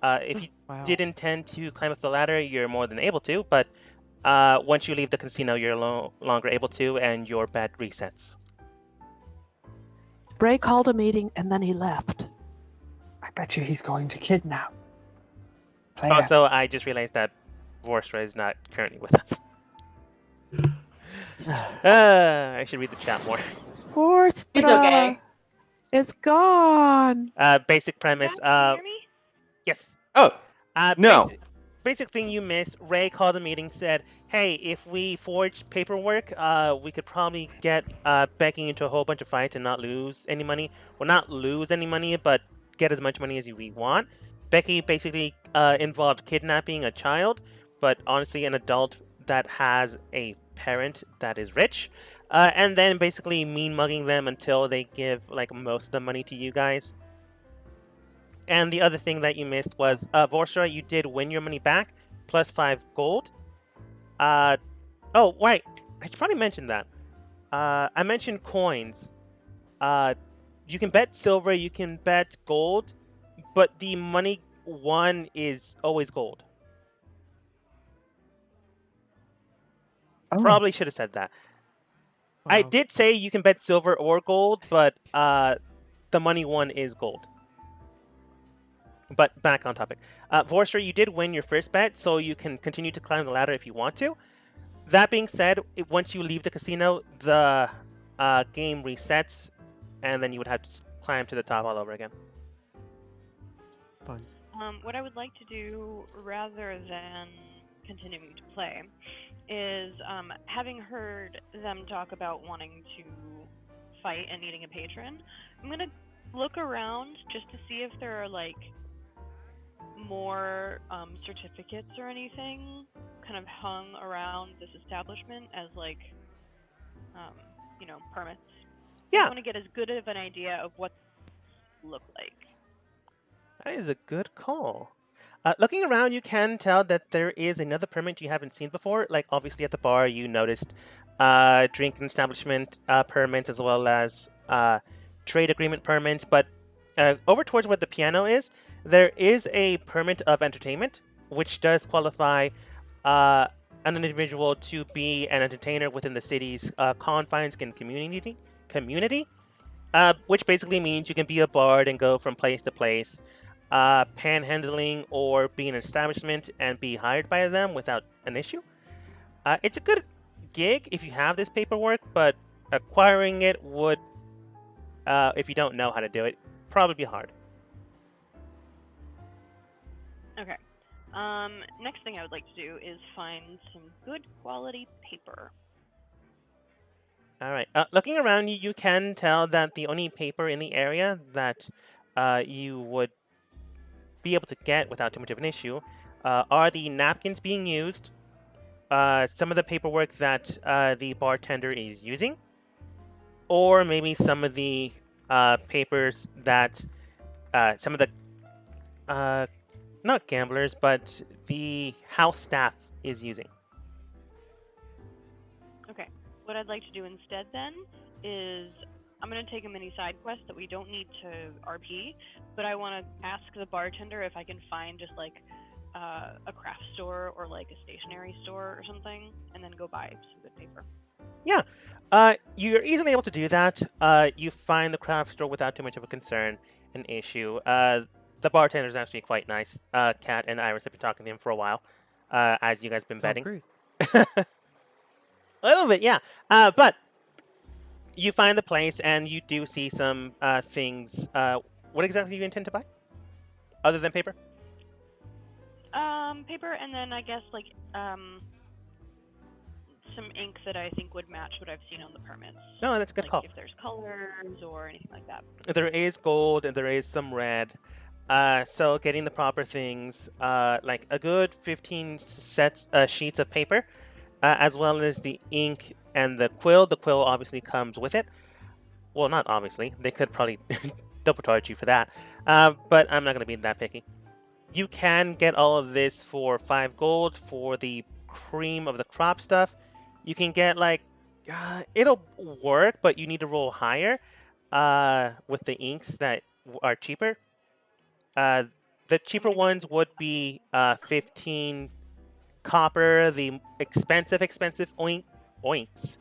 If you Wow. did intend to climb up the ladder, you're more than able to, but once you leave the casino, you're no longer able to, and your bet resets. Ray called a meeting and then he left. I bet you he's going to kidnap. Also, I just realized that Vorstra is not currently with us. I should read the chat more. Forstra It's okay. is gone. Basic premise. Can you hear me? Yes. Oh, no. Basic thing you missed. Ray called a meeting, said, "Hey, if we forge paperwork, we could probably get Becky into a whole bunch of fights and not lose any money. Well, not lose any money, but get as much money as we want." Becky basically involved kidnapping a child, but honestly, an adult that has a parent that is rich, and then basically mean mugging them until they give like most of the money to you guys. And the other thing that you missed was, Vorstra, you did win your money back, plus 5 gold. Oh, wait. I should probably mention that. I mentioned coins. You can bet silver, you can bet gold, but the money won is always gold. Oh. Probably should have said that. I Wow. did say you can bet silver or gold, but the money won is gold. But back on topic. Vorstra, you did win your first bet, so you can continue to climb the ladder if you want to. That being said, once you leave the casino, the game resets, and then you would have to climb to the top all over again. Fun. What I would like to do, rather than continuing to play, is having heard them talk about wanting to fight and needing a patron, I'm going to look around just to see if there are, like, more certificates or anything kind of hung around this establishment as, like, permits. Yeah. I want to get as good of an idea of what they look like. That is a good call. Looking around, you can tell that there is another permit you haven't seen before. Like, obviously at the bar, you noticed drinking establishment permits as well as trade agreement permits. But over towards where the piano is, there is a permit of entertainment, which does qualify an individual to be an entertainer within the city's confines and community, which basically means you can be a bard and go from place to place, panhandling or be an establishment and be hired by them without an issue. It's a good gig if you have this paperwork, but acquiring it would, if you don't know how to do it, probably be hard. Okay. Next thing I would like to do is find some good quality paper. All right. Looking around you, you can tell that the only paper in the area that you would be able to get without too much of an issue are the napkins being used, some of the paperwork that the bartender is using, or maybe some of the papers that some of the not gamblers, but the house staff is using. Okay. What I'd like to do instead then is I'm going to take a mini side quest that we don't need to RP, but I want to ask the bartender if I can find just like a craft store or like a stationery store or something, and then go buy some good paper. Yeah, you're easily able to do that. You find the craft store without too much of a concern, an issue. The bartender is actually quite nice. Kat and Iris have been talking to him for a while, as you guys have been Tom betting. Cruise. A little bit, yeah. But you find the place and you do see some things. What exactly do you intend to buy, other than paper? Paper, and then I guess like some ink that I think would match what I've seen on the permits. No, that's a good like call. If there's colors or anything like that. There is gold and there is some red. So getting the proper things, like a good 15 sheets of paper, as well as the ink and the quill. The quill obviously comes with it. Well, not obviously. They could probably double charge you for that. But I'm not going to be that picky. You can get all of this for 5 gold for the cream of the crop stuff. You can get like, it'll work, but you need to roll higher with the inks that are cheaper. The cheaper ones would be 15 copper, the expensive inks Points.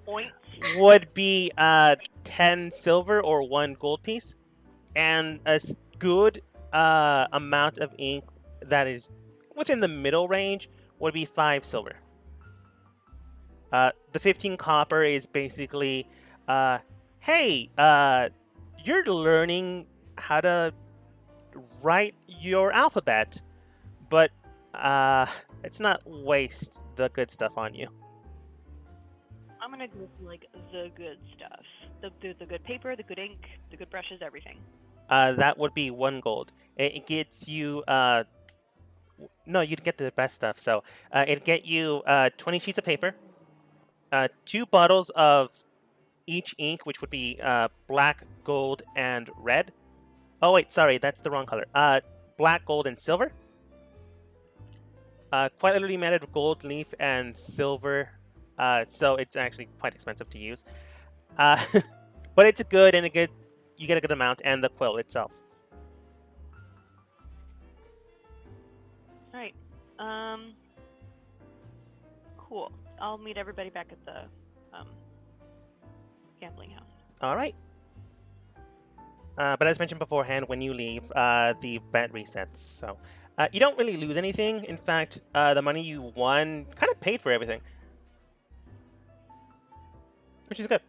Point. would be 10 silver or 1 gold piece, and a good amount of ink that is within the middle range would be 5 silver. The 15 copper is basically, hey, you're learning how to write your alphabet, but let's not waste the good stuff on you. I'm gonna go for like the good stuff. The good paper, the good ink, the good brushes, everything. That would be 1 gold. It gets you. No, you'd get the best stuff. So it'd get you 20 sheets of paper, 2 bottles of each ink, which would be black, gold, and red. Oh wait, sorry, that's the wrong color. Black, gold, and silver. Quite literally made out of gold leaf and silver. So it's actually quite expensive to use. But it's good, and you get a good amount, and the quill itself. All right. Cool. I'll meet everybody back at the gambling house. All right. But as mentioned beforehand, when you leave, the bet resets. So you don't really lose anything. In fact, the money you won kind of paid for everything, which is good.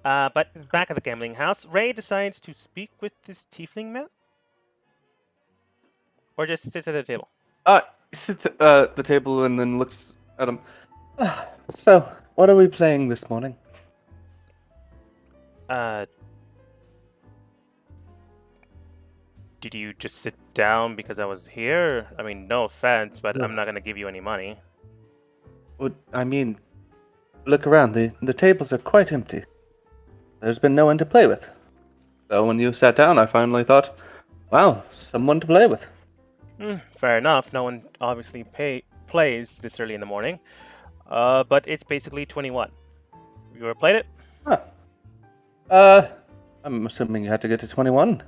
But back at the gambling house, Ray decides to speak with this tiefling man, or just sits at the table. He sits at the table and then looks at him. So, what are we playing this morning? Did you just sit down because I was here? I mean, no offense, but I'm not going to give you any money. Well, I mean, look around. The tables are quite empty. There's been no one to play with. So when you sat down, I finally thought, wow, someone to play with. Fair enough. No one obviously plays this early in the morning. But it's basically 21. You ever played it? Huh. I'm assuming you had to get to 21.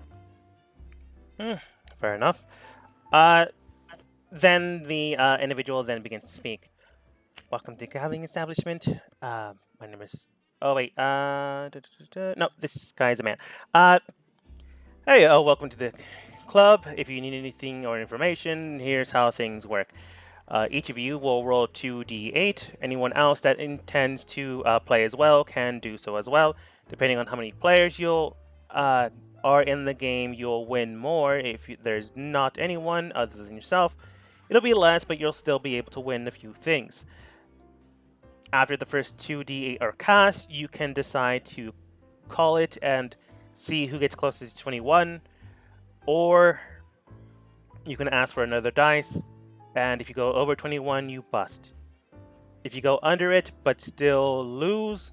Fair enough. Then the individual then begins to speak. Welcome to the gambling establishment. My name is... Oh, wait. No, this guy's a man. Hey, welcome to the club. If you need anything or information, here's how things work. Each of you will roll 2d8. Anyone else that intends to play as well can do so as well. Depending on how many players you'll are in the game, you'll win more. If there's not anyone other than yourself, it'll be less, but you'll still be able to win a few things. After the first 2d8 are cast, you can decide to call it and see who gets closest to 21, or you can ask for another dice, and if you go over 21, you bust. If you go under it but still lose,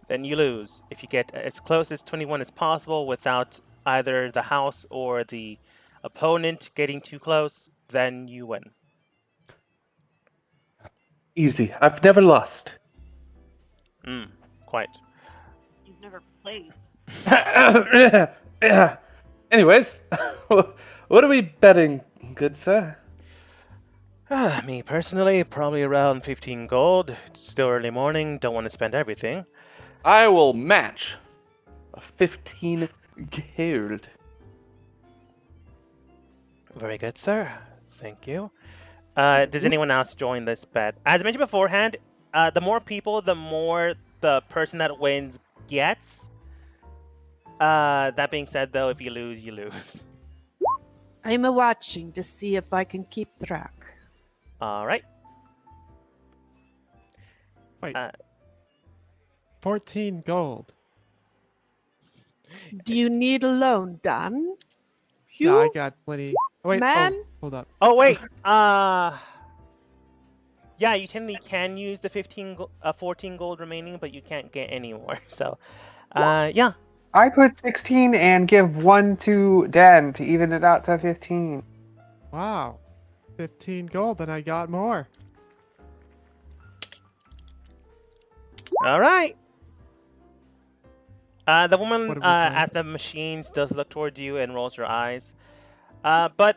then you lose. If you get as close as 21 as possible without either the house or the opponent getting too close, then you win. Easy. I've never lost. Quite. You've never played. Anyways, what are we betting, good sir? Me personally, probably around 15 gold. It's still early morning, don't want to spend everything. I will match a 15 gold. Very good, sir. Thank you. Does anyone else join this bet? As I mentioned beforehand, the more people, the more the person that wins gets. That being said, though, if you lose, you lose. I'm watching to see if I can keep track. All right. Wait. 14 gold. Do you need a loan, Dan? Yeah, I got plenty. Oh, wait, Man? hold up. Oh, wait. Yeah, you technically can use the 14 gold remaining, but you can't get any more. So, yeah. I put 16 and give 1 to Dan to even it out to 15. Wow. 15 gold, and I got more. All right. The woman What are we doing? at the machines does look towards you and rolls her eyes. But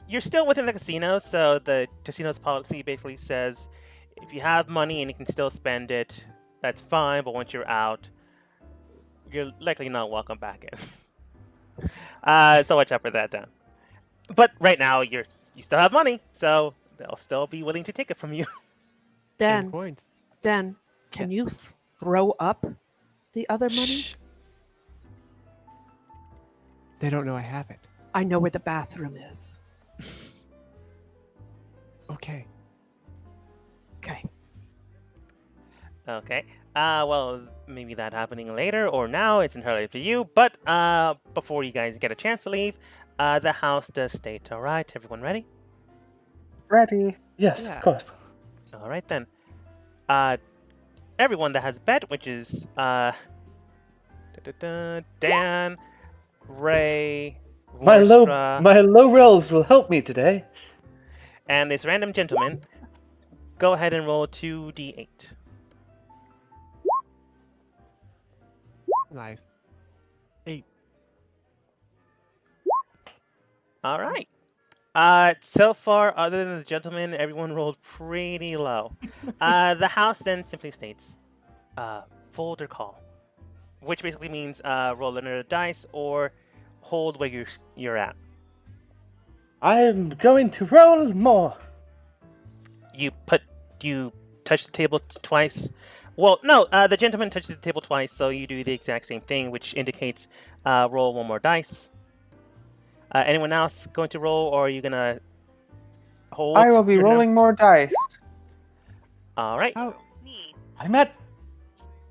you're still within the casino, so the casino's policy basically says if you have money and you can still spend it, that's fine. But once you're out, you're likely not welcome back in. So watch out for that, Dan. But right now, you still have money, so they'll still be willing to take it from you. 10 Dan, coins. Dan, can you throw up the other money? Shh. They don't know I have it. I know where the bathroom is. Okay. Okay. Okay. Well, maybe that happening later or now. It's entirely up to you. But before you guys get a chance to leave, the house does state. All right, everyone ready? Ready. Yes, Yeah. of course. All right then. Everyone that has bet, which is Dan, Ray, My Worstra, low rolls will help me today. and this random gentleman. Go ahead and roll 2d8. Nice. 8. All right. So far, other than the gentleman, everyone rolled pretty low. The house then simply states, fold or call, which basically means roll another dice or hold where you're at. I'm going to roll more. You touch the table twice. Well, no, the gentleman touches the table twice, so you do the exact same thing, which indicates roll one more dice. Anyone else going to roll, or are you gonna hold? I will be for now? rolling more dice. All right. How Me. I'm at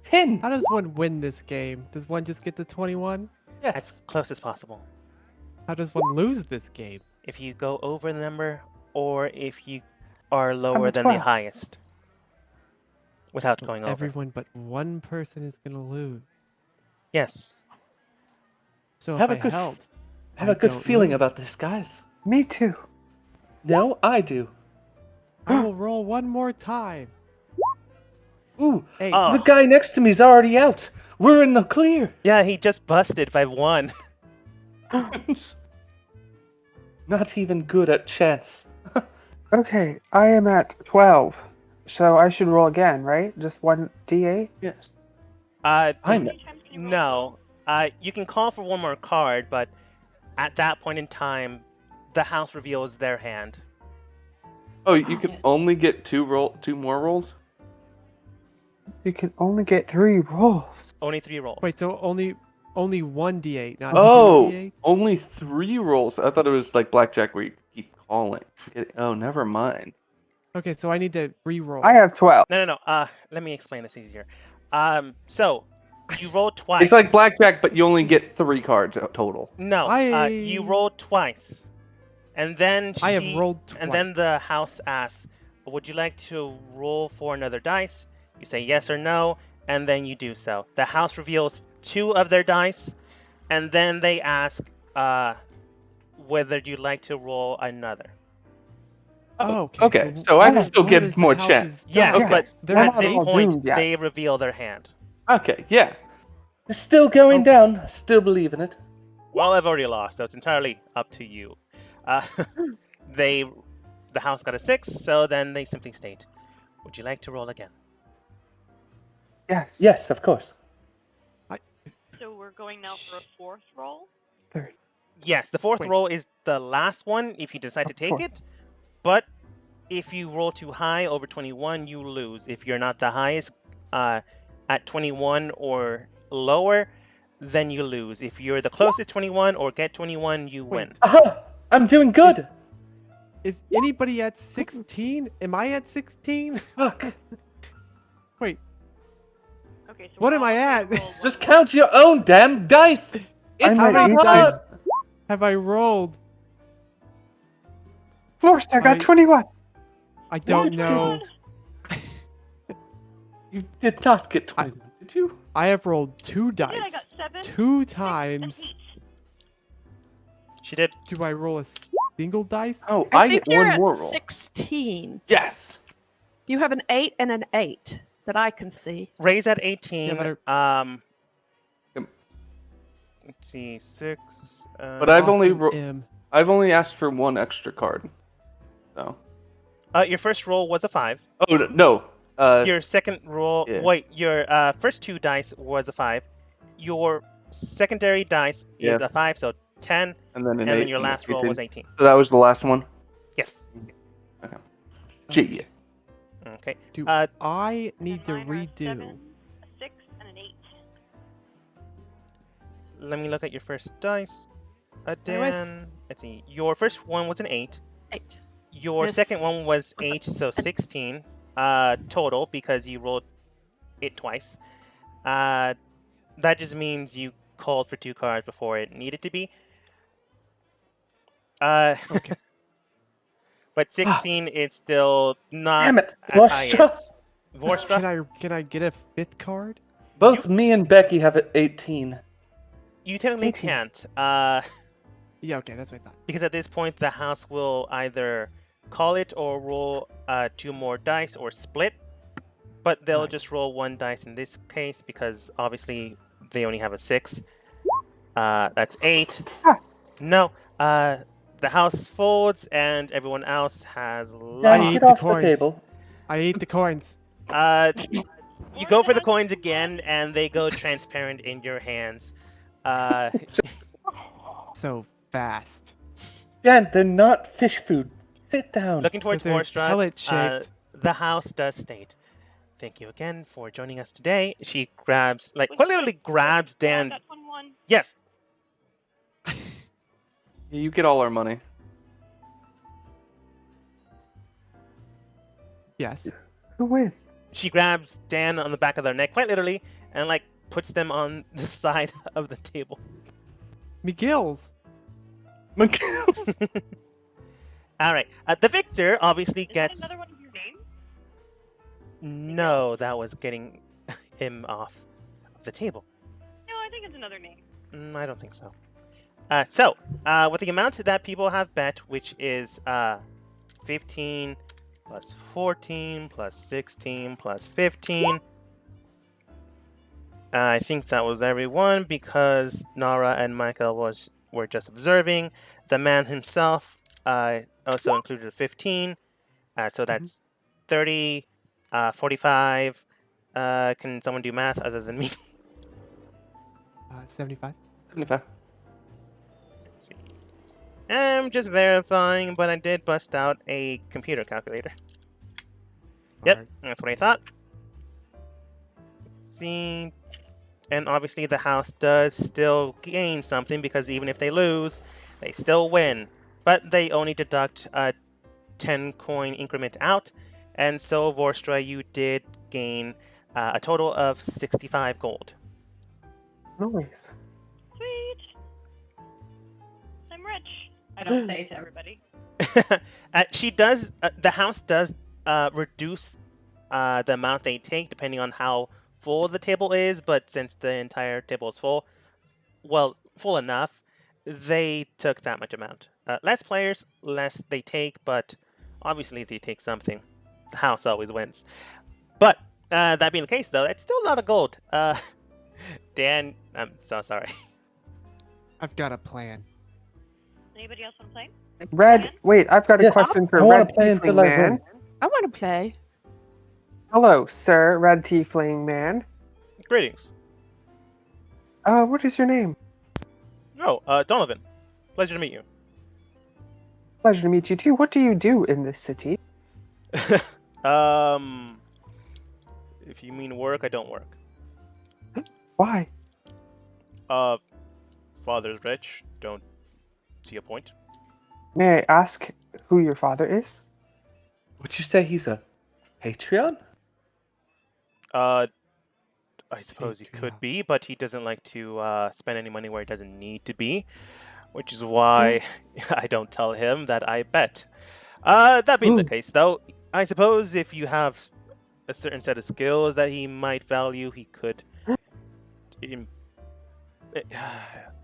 10. how does one win this game? Does one just get to 21? As Yes. close as possible. How does one lose this game? If you go over the number, or if you are lower at than the 12. highest, without going over. Everyone but one person is gonna lose. Yes. So Have if a I good- held, I have a I good don't feeling lose. about this, guys. Me too. No, I do. I will roll one more time. Ooh, 8. Oh. the guy next to me's already out. We're in the clear. Yeah, he just busted 5-1. Not even good at chance. Okay, I am at 12. So I should roll again, right? Just one d8? Yes. Uh, I'm How many times can you roll? no. You can call for one more card, but at that point in time, the house reveals their hand. Oh, you can only get two more rolls? You can only get 3 rolls. Only 3 rolls. Wait, so only one d8, not Oh, 2 d8? only 3 rolls. I thought it was like blackjack where you keep calling. Oh, never mind. Okay, so I need to re-roll. I have 12. No. Let me explain this easier. So you roll twice. It's like blackjack, but you only get 3 cards total. No, you roll twice, and then I have rolled twice. And then the house asks, "Would you like to roll for another dice?" You say yes or no, and then you do so. The house reveals 2 of their dice, and then they ask whether you'd like to roll another. Oh, Okay, so I can still what get is the more house's chance. Yes, dice? Okay. but They're We're at not this all point, doomed yet. they reveal their hand. Okay, yeah. It's still going Okay. down. I still believe in it. Well, I've already lost, so it's entirely up to you. Uh, the house got a 6, so then they simply state, "Would you like to roll again?" Yes. Yes, of course. So we're going now for a 4th roll? Third. Yes, the 4th Wait. roll is the last one if you decide to Of take course. it. But if you roll too high, over 21, you lose. If you're not the highest at 21 or lower, then you lose. If you're the closest 21 or get 21, you win. Aha! I'm doing good. Is anybody at 16? Am I at 16? Fuck. Wait, Okay, so What we're am all I gonna at? roll one Just more. count your own damn dice. I'm It's at many eight not dice? dice. have I rolled? Forster got I- 21. I don't know. You did not get 21, did you? I have rolled 2 Yeah, I dice. got 7. 2 6, times. and 8. She did. Do I roll a single dice? Oh, I I think get you're one at more roll. 16. Yes. You have an 8 and an 8 that I can see. Ray's at 18. but Let's see, 6. But I've only Awesome, ro- M. I've only asked for one extra card. So. Your first roll was a 5. Oh no. Your second roll, yeah. wait, your first 2 dice was a 5. Your secondary dice is Yeah. a 5, so 10, And then and then your last roll was 18. So that was the last one. Yes. Okay. Gee. Okay. Do Uh, I need to Mine were a redo? 7, a 6, and an 8. Let me look at your first dice. was- Dan, let's see. Your first one was an 8. 8. Your This second one was was a- 8, so 16 total because you rolled it twice. That just means you called for 2 cards before it needed to be. Okay. But 16 is still not Damn it, as high Vostra. as Vorstra. Can I get a 5th card? Both me and Becky have it 18. You technically 18. can't, Yeah, okay, that's what I thought. because at this point the house will either call it or roll 2 more dice or split. But they'll Right. just roll 1 dice in this case because obviously they only have a 6. That's 8. Ah. No. The house folds and everyone else has Dan, lost. ate get the off the coins. table. I ate the coins. You go for the coins again, and they go transparent in your hands. So fast. Dan, they're not fish food. Sit down. Looking towards But they're Vorstrad, pellet-shaped. the house does state, "Thank you again for joining us today." She grabs, quite literally grabs Dan's. That's 1-1. Yes, You get all our money. Yes. Who wins? she grabs Dan on the back of their neck, quite literally, and puts them on the side of the table. McGill's. All right, the victor obviously Is that gets. another one of your names? No, that was getting him off the table. No, I think it's another name. I don't think so. So, with the amount that people have bet, which is 15 plus 14 plus 16 plus 15, I think that was everyone because Nara and Michael were just observing. The man himself also included a 15, so that's 30, 45. Can someone do math other than me? 75. 75. Let's see. I'm just verifying, but I did bust out a computer calculator. Yep, Alright. that's what I thought. Let's see. And obviously the house does still gain something because even if they lose, they still win. But they only deduct a 10 coin increment out. And so, Vorstra, you did gain a total of 65 gold. Nice. Sweet. I'm rich. I don't say to everybody. She does. The house does reduce the amount they take depending on how full the table is. But since the entire table is full, well, full enough, they took that much amount. Less players, less they take. But obviously, they take something. The house always wins. But that being the case, though, it's still a lot of gold. Dan, I'm so sorry. I've got a plan. Anybody else want to play? Red, wait, I've got a Yes, question for I wanna Red play Tiefling until I Man. win. I want to play. Hello, sir, Red Tiefling Man. Greetings. What is your name? Oh, Donovan. Pleasure to meet you. Pleasure to meet you too. What do you do in this city? If you mean work, I don't work. Why? Father's rich. Don't see a point. May I ask who your father is? Would you say he's a Patreon? I suppose he could Patreon. be, but he doesn't like to spend any money where he doesn't need to be, which is why I don't tell him that I bet. That being the case, though, I suppose if you have a certain set of skills that he might value, he could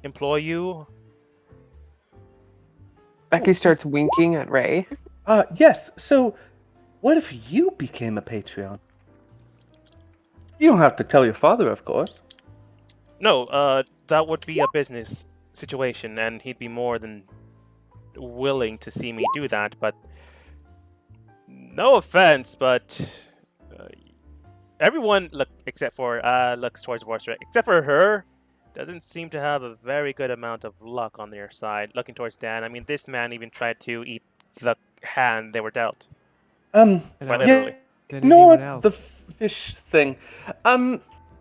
employ you. Becky starts winking at Ray. Yes. So, what if you became a Patreon? You don't have to tell your father, of course. No, that would be a business situation, and he'd be more than willing to see me do that, but no offense, but uh, everyone except for looks towards Vorstra, except for her, doesn't seem to have a very good amount of luck on their side. Looking towards Dan, I mean, this man even tried to eat the hand they were dealt. And Quite I- literally. Than Ignore anyone the else. fish thing.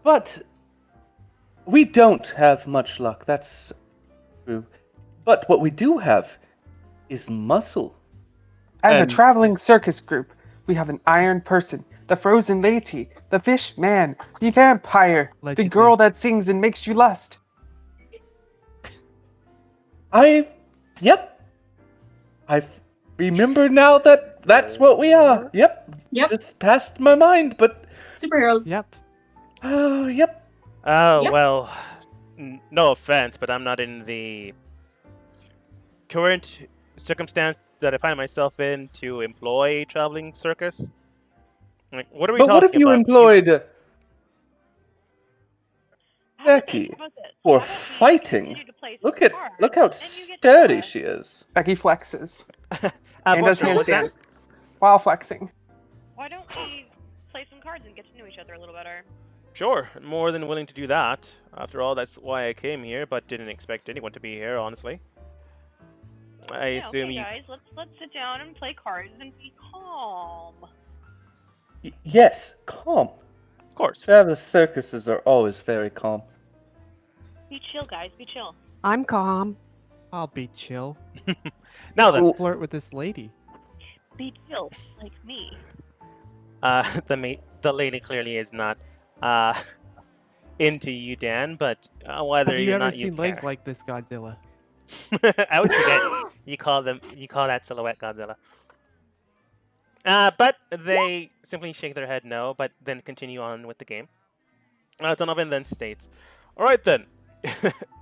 But we don't have much luck. That's true. But what we do have is muscle. And a And- traveling circus group. We have an iron person, the frozen lady, the fish man, the vampire, the Allegedly. girl that sings and makes you lust. Yep. I remember now that that's what we are. Yep. Yep. Just passed my mind, but Superheroes. Yep. oh, yep. Oh, Yep. well, no offense, but I'm not in the current circumstance that I find myself in to employ a traveling circus. Like, what are we But talking what if you about? employed How about- Becky, how about this? for How about we fighting? continue to play look some at cards, look how and you get to sturdy tell us- she is? Becky flexes Vorstra, and does what was handstands that? while flexing. Why don't we play some cards and get to know each other a little better? Sure, more than willing to do that. After all, that's why I came here, but didn't expect anyone to be here, honestly. I Yeah, assume okay, you... guys, let's sit down and play cards and be calm. Yes, calm. Of course. Yeah, the circuses are always very calm. Be chill, guys. Be chill. I'm calm. I'll be chill. Now then, I'll flirt with this lady. Be chill, like me. the lady clearly is not into you, Dan, but whether Have you you're ever not, you seen legs care. like this, Godzilla? I always forget you call that silhouette Godzilla. But they simply shake their head no, but then continue on with the game. Donovan then states, "All right then,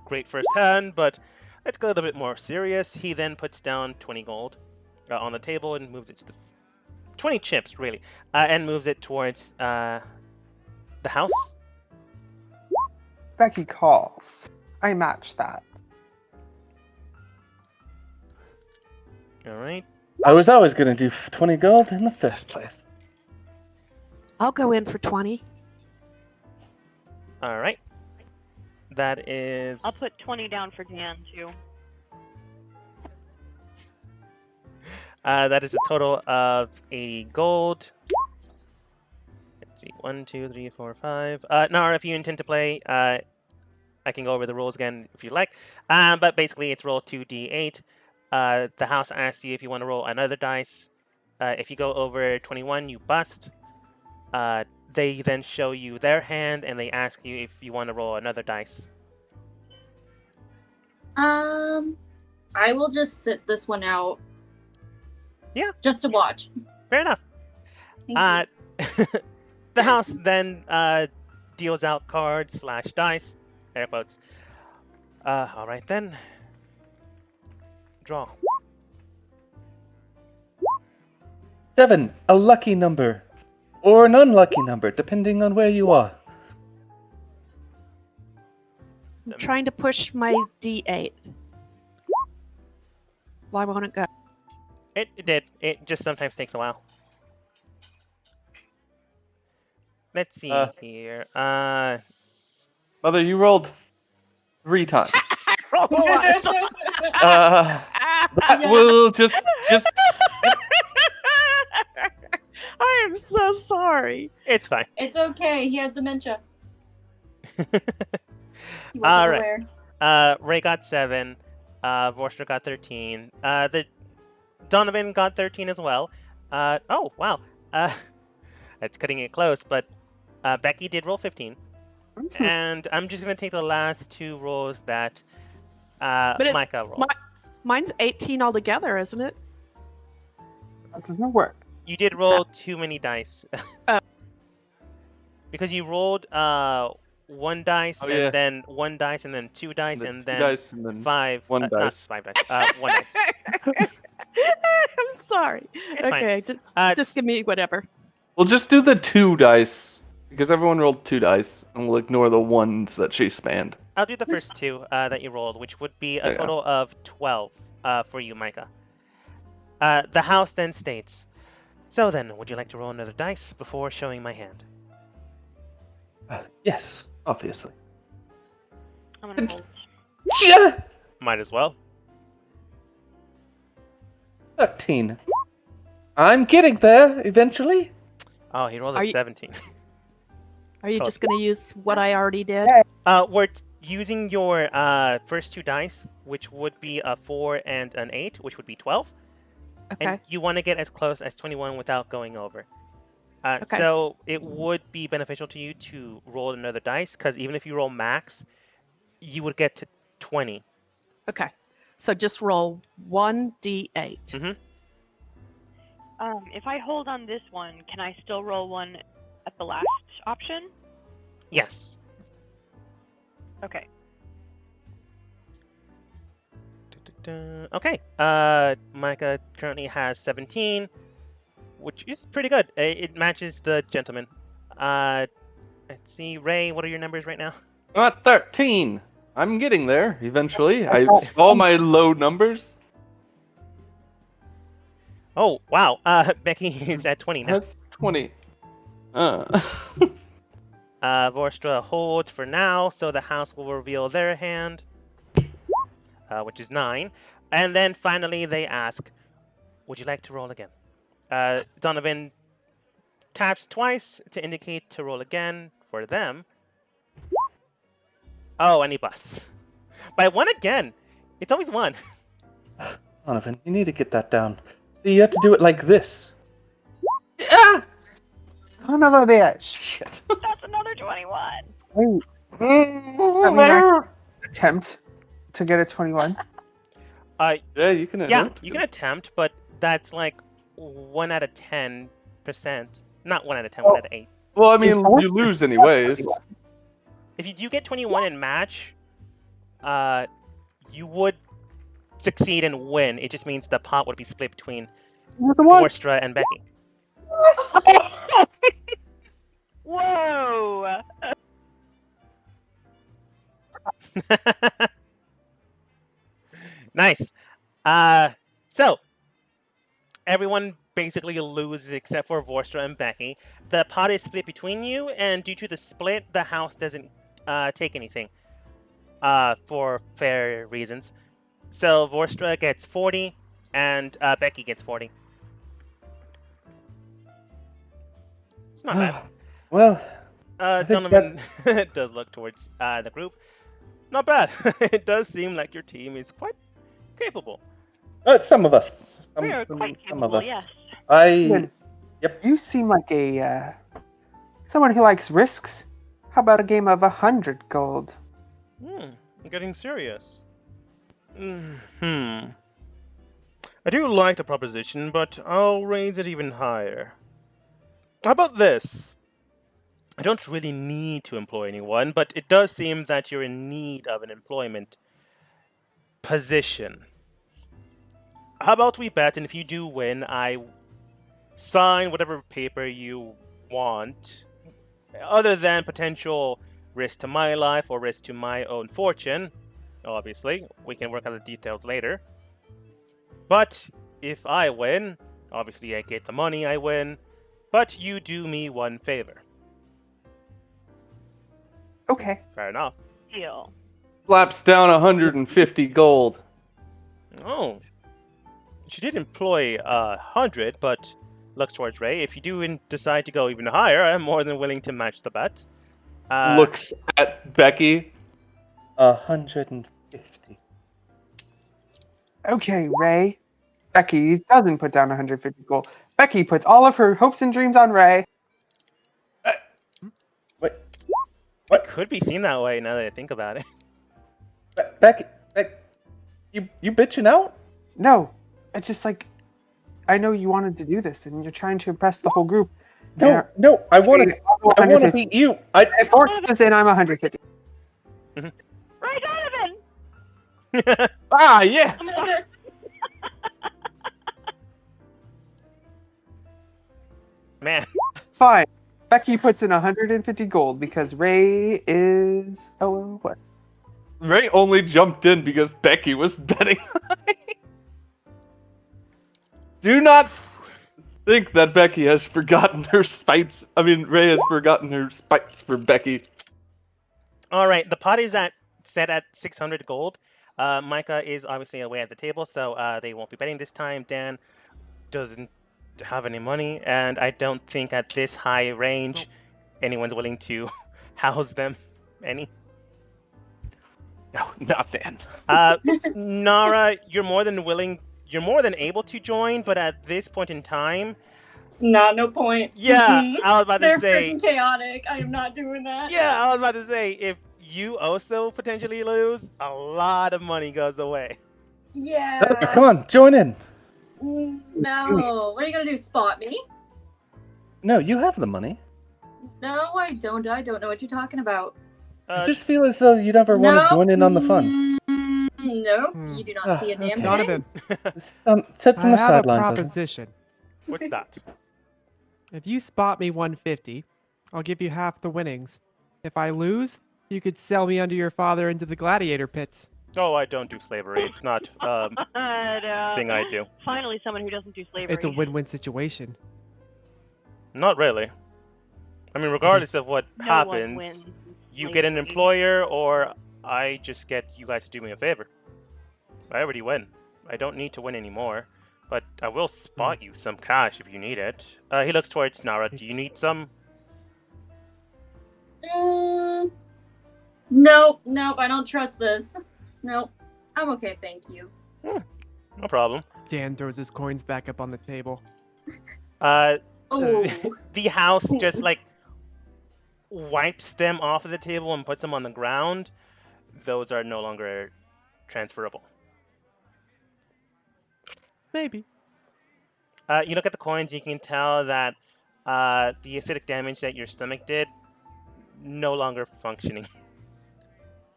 great first hand, but let's get a little bit more serious." He then puts down 20 gold on the table and moves it to 20 chips, really, and moves it towards the house. Becky calls. I match that. All right. I was always gonna do 20 gold in the first place. I'll go in for 20. All right. That is. I'll put 20 down for Dan too. That is a total of 80 gold. Let's see, 1, 2, 3, 4, 5. Now, if you intend to play, I can go over the rules again if you like. But basically, it's roll 2d8. The house asks you if you want to roll another dice. If you go over 21, you bust. They then show you their hand, and they ask you if you want to roll another dice. I will just sit this one out. Yeah. Just to watch. Fair enough. Thank you. The house then deals out cards / dice, air quotes. All right then. Draw. 7, a lucky number, or an unlucky number, depending on where you are. I'm trying to push my D8. Why won't it go? It did. It just sometimes takes a while. Let's see here. Mother, you rolled 3 times. Yeah. That will just. I am so sorry. It's fine. It's okay. He has dementia. He wasn't All right. aware. Ray got 7. Vorstra got 13. The Donovan got 13 as well. Oh wow. That's cutting it close, but Becky did roll 15. And I'm just gonna take the last 2 rolls that it's Micah rolled. Mine's 18 altogether, isn't it? That doesn't work. You did roll too many dice. Oh. Because you rolled 1 dice, Oh, and yeah. then 1 dice, and then 2 dice, and 2 then dice and then 5. 1 Not dice. 5 dice. 1 dice. I'm sorry. It's fine. Okay, just give me whatever. We'll just do the 2 dice, because everyone rolled 2 dice, and we'll ignore the ones that she spanned. I'll do the first 2 that you rolled, which would be a There you go. total of 12. for you, Micah. The house then states, "So then, would you like to roll another dice before showing my hand?" Yes, obviously. I'm gonna hold. Yeah! Might as well. 13. I'm getting there eventually. Oh, he rolled Are a you- 17. Are you Oh. just going to use what I already did? We're using your first two dice, which would be a 4 and an 8, which would be 12. Okay. And you want to get as close as 21 without going over. Okay. So it would be beneficial to you to roll another dice, because even if you roll max, you would get to 20. Okay. So just roll 1d8. Mhm. If I hold on this one, can I still roll one at the last option? Yes. Okay. Okay. Micah currently has 17, which is pretty good. It matches the gentleman. Let's see, Ray, what are your numbers right now? I'm at 13. I'm getting there eventually. I saw my low numbers. Oh, wow. Becky is at 20 now. That's 20. Vorstra holds for now, so the house will reveal their hand, which is 9. And then finally they ask, "Would you like to roll again?" Donovan taps twice to indicate to roll again for them. Oh, and he busts. By 1 again. It's always 1. Donovan, you need to get that down. See, you have to do it like this. Ah! Son of a bitch. Shit. That's another 21. Wait, I mean, I attempt to get a 21. Yeah, you can Yeah, attempt. you can attempt, but that's like 1 out of 10%. Not 1 out of 10, 1 out of 8. Well, I mean, you lose anyways. If you do get 21 in match, you would succeed and win. It just means the pot would be split between With the one. Vorstra and Becky. Whoa! Nice. So everyone basically loses except for Vorstra and Becky. The pot is split between you, and due to the split, the house doesn't take anything for fair reasons. So Vorstra gets 40, and Becky gets 40. It's not bad. Well, I think Donovan does look towards the group. Not bad. It does seem like your team is quite capable. some of us. We are quite some of capable, us. yes. You seem like a someone who likes risks. How about a game of 100 gold? I'm getting serious. I do like the proposition, but I'll raise it even higher. How about this? I don't really need to employ anyone, but it does seem that you're in need of an employment position. How about we bet, and if you do win, I sign whatever paper you want, other than potential risk to my life or risk to my own fortune. Obviously, we can work out the details later. But if I win, obviously I get the money, I win, but you do me one favor. Okay. Fair enough. Deal. Slaps down 150 gold. Oh. She did employ 100, but looks towards Ray. If you do decide to go even higher, I'm more than willing to match the bet. Looks at Becky. 150. Okay, Ray. Becky doesn't put down 150 gold. Becky puts all of her hopes and dreams on Ray. Wait, It could be seen that way now that I think about it. Becky, you bitching out? No, it's just like, I know you wanted to do this, and you're trying to impress the whole group. No, I want to. I want to beat you. If Fortune's in, I'm 150. Right, Donovan! Ah, yeah. Man. Fine. Becky puts in 150 gold because Ray is... Oh, what? Ray only jumped in because Becky was betting. Do not think that Becky has forgotten her spites. I mean, Ray has forgotten her spites for Becky. All right, the pot is set at 600 gold. Micah is obviously away at the table, so they won't be betting this time. Dan doesn't have any money, and I don't think at this high range anyone's willing to house them any. No, not Dan. Nara, you're more than able to join, but at this point in time, Nah, no point. yeah, I was about to They're say, freaking chaotic. I am not doing that. yeah, I was about to say, if you also potentially lose, a lot of money goes away. Yeah. Come on, join in. No. What are you gonna do? Spot me? No, you have the money. No, I don't. I don't know what you're talking about. I just feel as though you never want to join in on the fun. Nope. You do not see a damn thing. Donovan, Sit I from the have a sidelines. proposition. What's that? If you spot me 150, I'll give you half the winnings. If I lose, you could sell me under your father into the gladiator pits. Oh, I don't do slavery. It's not thing I do. Finally, someone who doesn't do slavery. It's a win-win situation. Not really. I mean, regardless of what No one happens, wins you get an slavery. employer, or I just get you guys to do me a favor. I already win. I don't need to win anymore, but I will spot you some cash if you need it. He looks towards Nara. Do you need some? Nope. I don't trust this. Nope. I'm okay, thank you. No problem. Dan throws his coins back up on the table. Oh. The house just like wipes them off of the table and puts them on the ground. Those are no longer transferable. Maybe. You look at the coins, you can tell that the acidic damage that your stomach did no longer functioning.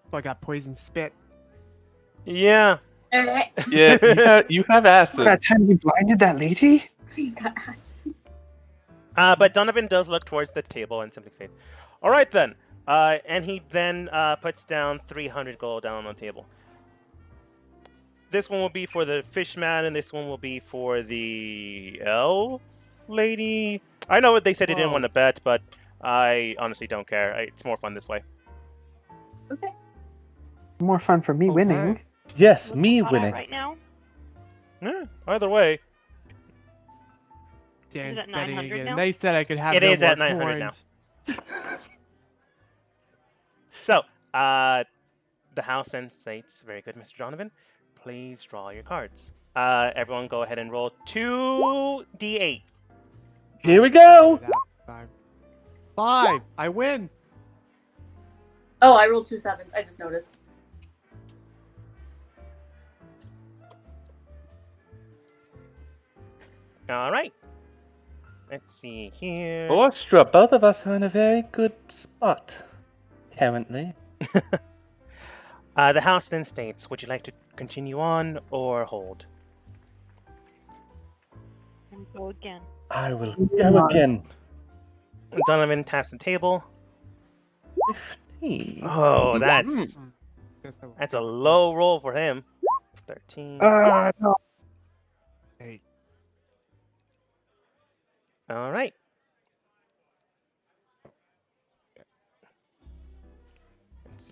So I got poison spit. Yeah. Yeah, you have acid. That time you blinded that lady? He's got acid. But Donovan does look towards the table and simply says, "All right then." And he then puts down 300 gold down on the table. This one will be for the fishman, and this one will be for the elf lady. I know they said they didn't Whoa. want to bet, but I honestly don't care. It's more fun this way. Okay. More fun for me Okay. winning. Yes, What's me the pot at winning. right now? Yeah, either way. Dan's at betting 900 again. now? They said I could have It no is more at 900 now. coins. So, the house then states, very good, Mr. Donovan. Please draw your cards. Everyone go ahead and roll 2d8. Here we go. That time. 5. I win. Oh, I rolled 2 sevens. I just noticed. All right. Let's see here. Orchestra, both of us are in a very good spot. Apparently. The house then states, would you like to continue on or hold? And go again. I will go again. Donovan taps the table. 15. Oh, that's Guess I will. a low roll for him. 13. No. 8. All right.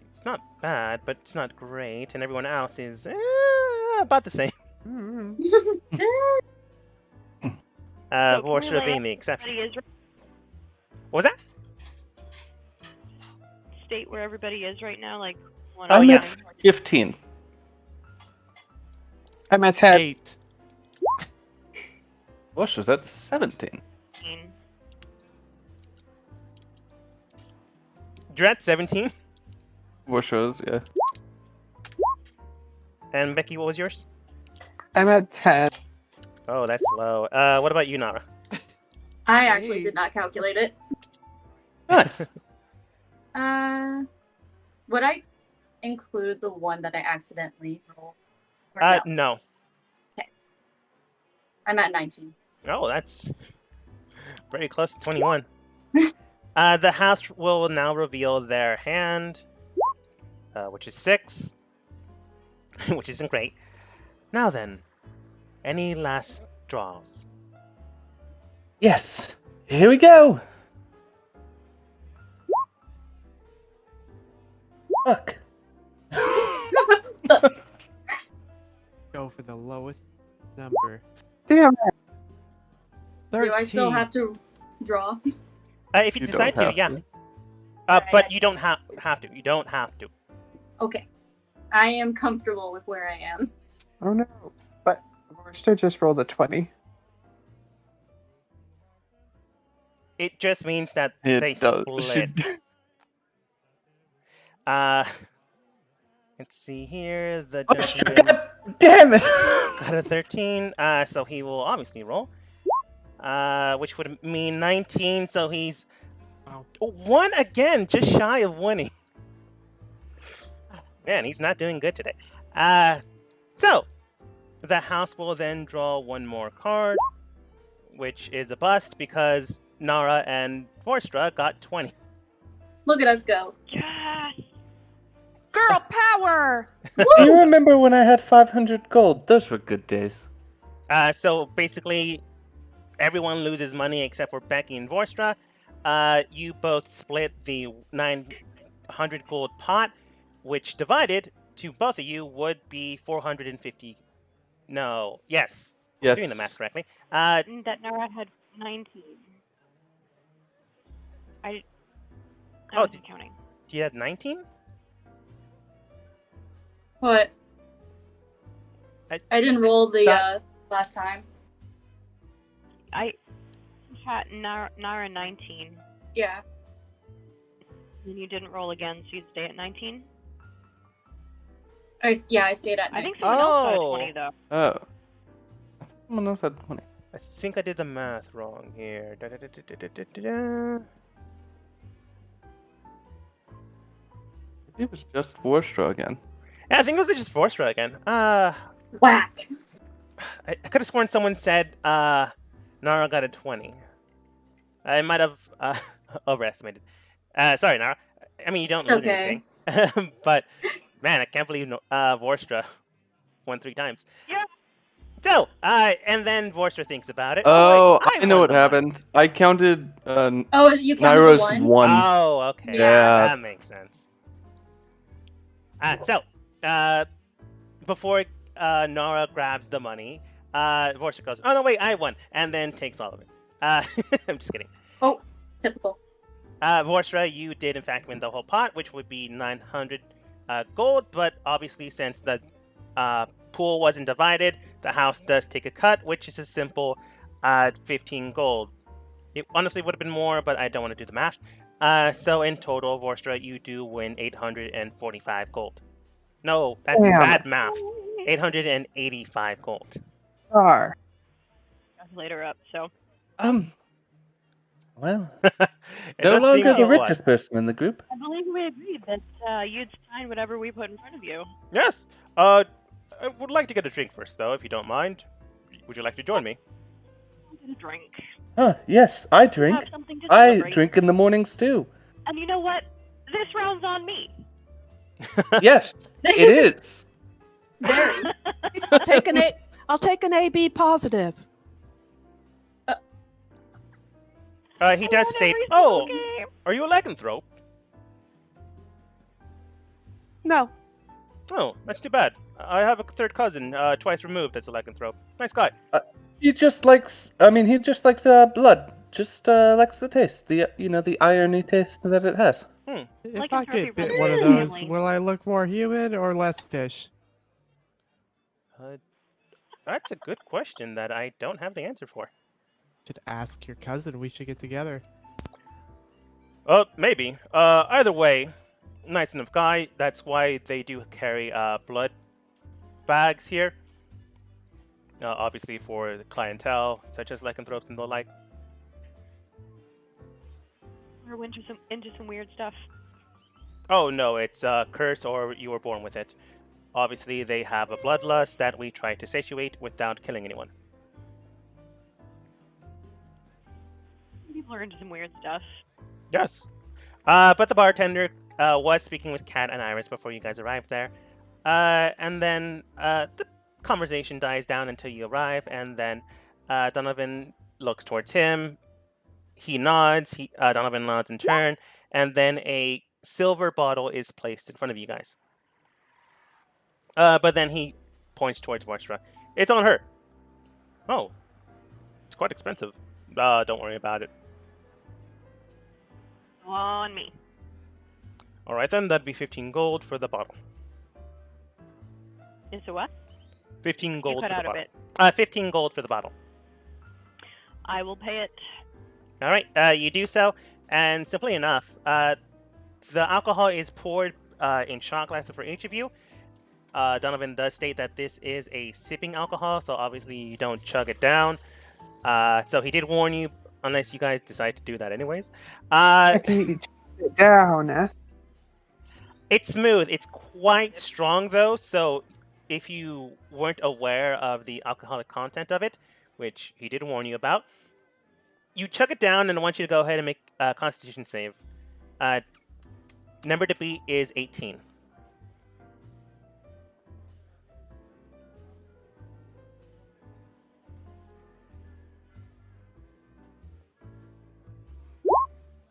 It's not bad, but it's not great, and everyone else is about the same. Mm. Vorsha relay being the exception. Everybody is What was that? state where everybody is right now, like one. I'm yeah. at 15. I'm at 10. 8. Orchestra, that's 17. You're at 17. Orchestra's, yeah. And Becky, what was yours? I'm at 10. Oh, that's low. What about you, Nara? I actually 8. did not calculate it. Nice. Would I include the one that I accidentally rolled? Or no? No. I'm at 19. Oh, that's very close to 21. The house will now reveal their hand, which is 6, which isn't great. Now then, any last withdrawals. Yes. Here we go. Fuck. Go for the lowest number. Damn it. 13. Do I still have to draw? If you You decide don't to, have yeah. to. But you don't have to. You don't have to. Okay. I am comfortable with where I am. Oh no. But Vorsta just rolled a 20. It just means that It they does. split. Let's see here. The Oh, gentleman God damn it! got a 13, so he will obviously roll. Which would mean 19, so he's one again, just shy of winning. Man, he's not doing good today. So the house will then draw one more card, which is a bust because Nara and Vorstra got 20. Look at us go. Yes! Girl power! Do you remember when I had 500 gold? Those were good days. So basically, everyone loses money except for Becky and Vorstra. You both split the 900 gold pot, which divided to both of you would be 450. No, yes, Yes. doing the math correctly. That Nara had 19. I Oh, wasn't counting. you had 19? What? I didn't roll the thought- last time. I had Nara 19. Yeah. Then you didn't roll again, so you'd stay at 19? I stayed at 19. I think someone else got a Oh. 20, though. Oh. Someone else had 20. I think I did the math wrong here. Da-da-da-da-da-da-da. It was just Vorstra again. Yeah, I think it was just Vorstra again. Whack. I could have sworn someone said Nara got a 20. I might have overestimated. Sorry, Nara. I mean, you don't lose Okay. anything. But, man, I can't believe Vorstra won 3 times. Yeah. So, and then Vorstra thinks about it. Oh, wait, I know won what the money. happened. I counted Oh, you counted Naira's the one? one. Oh, okay. Yeah. That makes sense. So, before Nara grabs the money, Vorstra goes, oh, no, wait, I won. And then takes all of it. I'm just kidding. Oh, typical. Vorstra, you did in fact win the whole pot, which would be 900 gold, but obviously since the pool wasn't divided, the house does take a cut, which is a simple 15 gold. It honestly would have been more, but I don't want to do the math. So in total, Vorstra, you do win 845 gold. No, that's Damn. bad math. 885 gold. Star. Later up, so. Well, It no does seem longer the you won. richest person in the group. I believe we agreed that you'd sign whatever we put in front of you. Yes. I would like to get a drink first, though, if you don't mind. Would you like to join me? Get a drink. Oh, yes, I drink. Have something to I celebrate. drink in the mornings too. And you know what? This round's on me. Yes, it is. Very. I'll take an AB positive. He does won state, every oh, single game. are you a lycanthrope? No. Oh, that's too bad. I have a third cousin, twice removed as a lycanthrope. Nice guy. He just likes. I mean, he just likes blood. Just likes the taste. The irony taste that it has. If Like I a trophy get bit for one of the those, family. will I look more human or less fish? That's a good question that I don't have the answer for. Should ask your cousin. We should get together. Oh, maybe. Either way, nice enough guy. That's why they do carry blood bags here. Obviously for the clientele, such as lycanthropes and the like. We're into some weird stuff. Oh no, it's a curse or you were born with it. Obviously, they have a bloodlust that we try to satiate without killing anyone. People are into some weird stuff. Yes. But the bartender was speaking with Kat and Iris before you guys arrived there. And then the conversation dies down until you arrive, and then Donovan looks towards him. He nods. Donovan nods in turn, and then a silver bottle is placed in front of you guys. But then he points towards Vorstra. It's on her. Oh, it's quite expensive. Don't worry about it. On me. All right then, that'd be 15 gold for the bottle. Is it what? 15 gold You for cut the out a bottle. bit. 15 gold for the bottle. I will pay it. All right, you do so, and simply enough, the alcohol is poured in shot glasses for each of you. Donovan does state that this is a sipping alcohol, so obviously you don't chug it down. So he did warn you, unless you guys decide to do that anyways. Becky, sit down. It's smooth. It's quite strong, though, so if you weren't aware of the alcoholic content of it, which he did warn you about, you chug it down, and I want you to go ahead and make a Constitution save. Number to beat is 18.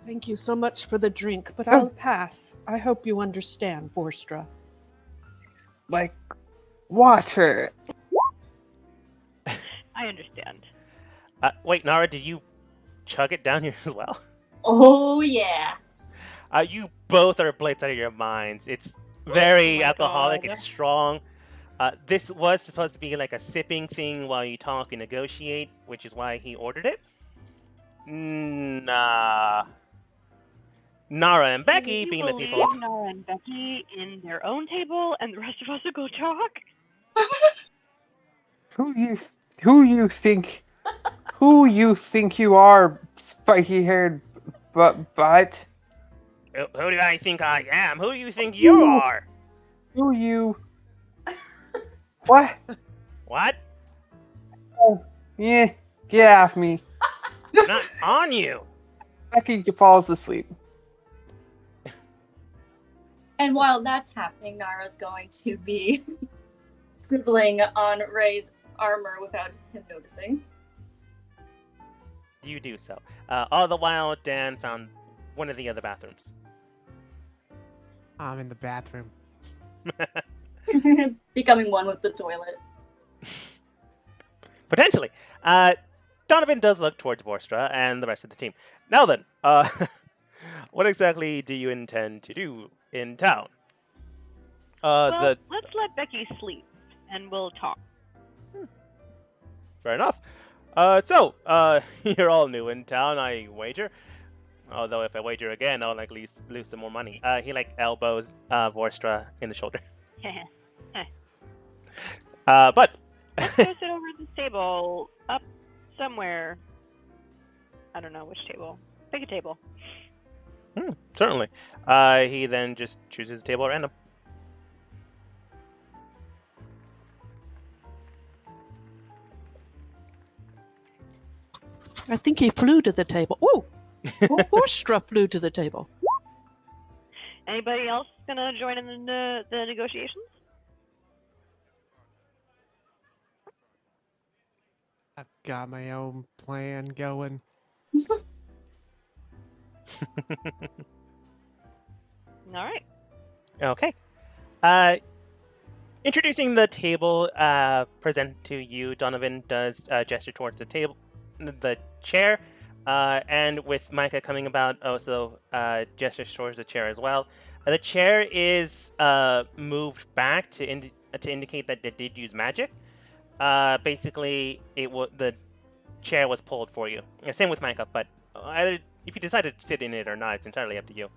Thank you so much for the drink, but I'll pass. I hope you understand, Borstra. Like water. I understand. Wait, Nara, did you chug it down here as well? Oh, yeah. You both are blitzed out of your minds. It's very Oh my alcoholic. God. It's strong. This was supposed to be like a sipping thing while you talk and negotiate, which is why he ordered it. Nah. Nara and Becky, Can being you the people. believe Nara and Becky in their own table, and the rest of us will go talk. Who you think you are, spiky-haired butt? Who do I think I am? Who do you think you are? Who you? What? What? Yeah, get off me. Not on you. Becky falls asleep. And while that's happening, Nara's going to be scribbling on Ray's armor without him noticing. You do so. All the while, Dan found one of the other bathrooms. I'm in the bathroom. Becoming one with the toilet. Potentially. Donovan does look towards Vorstra and the rest of the team. Now then, what exactly do you intend to do in town? Well, let's let Becky sleep, and we'll talk. Fair enough. So, you're all new in town, I wager. Although if I wager again, I'll likely lose some more money. He elbows Vorstra in the shoulder. But Let's go sit over at this table, up somewhere. I don't know which table. Pick a table. Certainly. He then just chooses a table at random. I think he flew to the table. Oh, Borstra flew to the table. Anybody else gonna join in the negotiations? I've got my own plan going. All right. Okay. Introducing the table present to you, Donovan does gesture towards the chair, and with Micah coming about, also gestures towards the chair as well. The chair is moved back to indicate that they did use magic. Basically, the chair was pulled for you. Same with Micah, but either if you decide to sit in it or not, it's entirely up to you.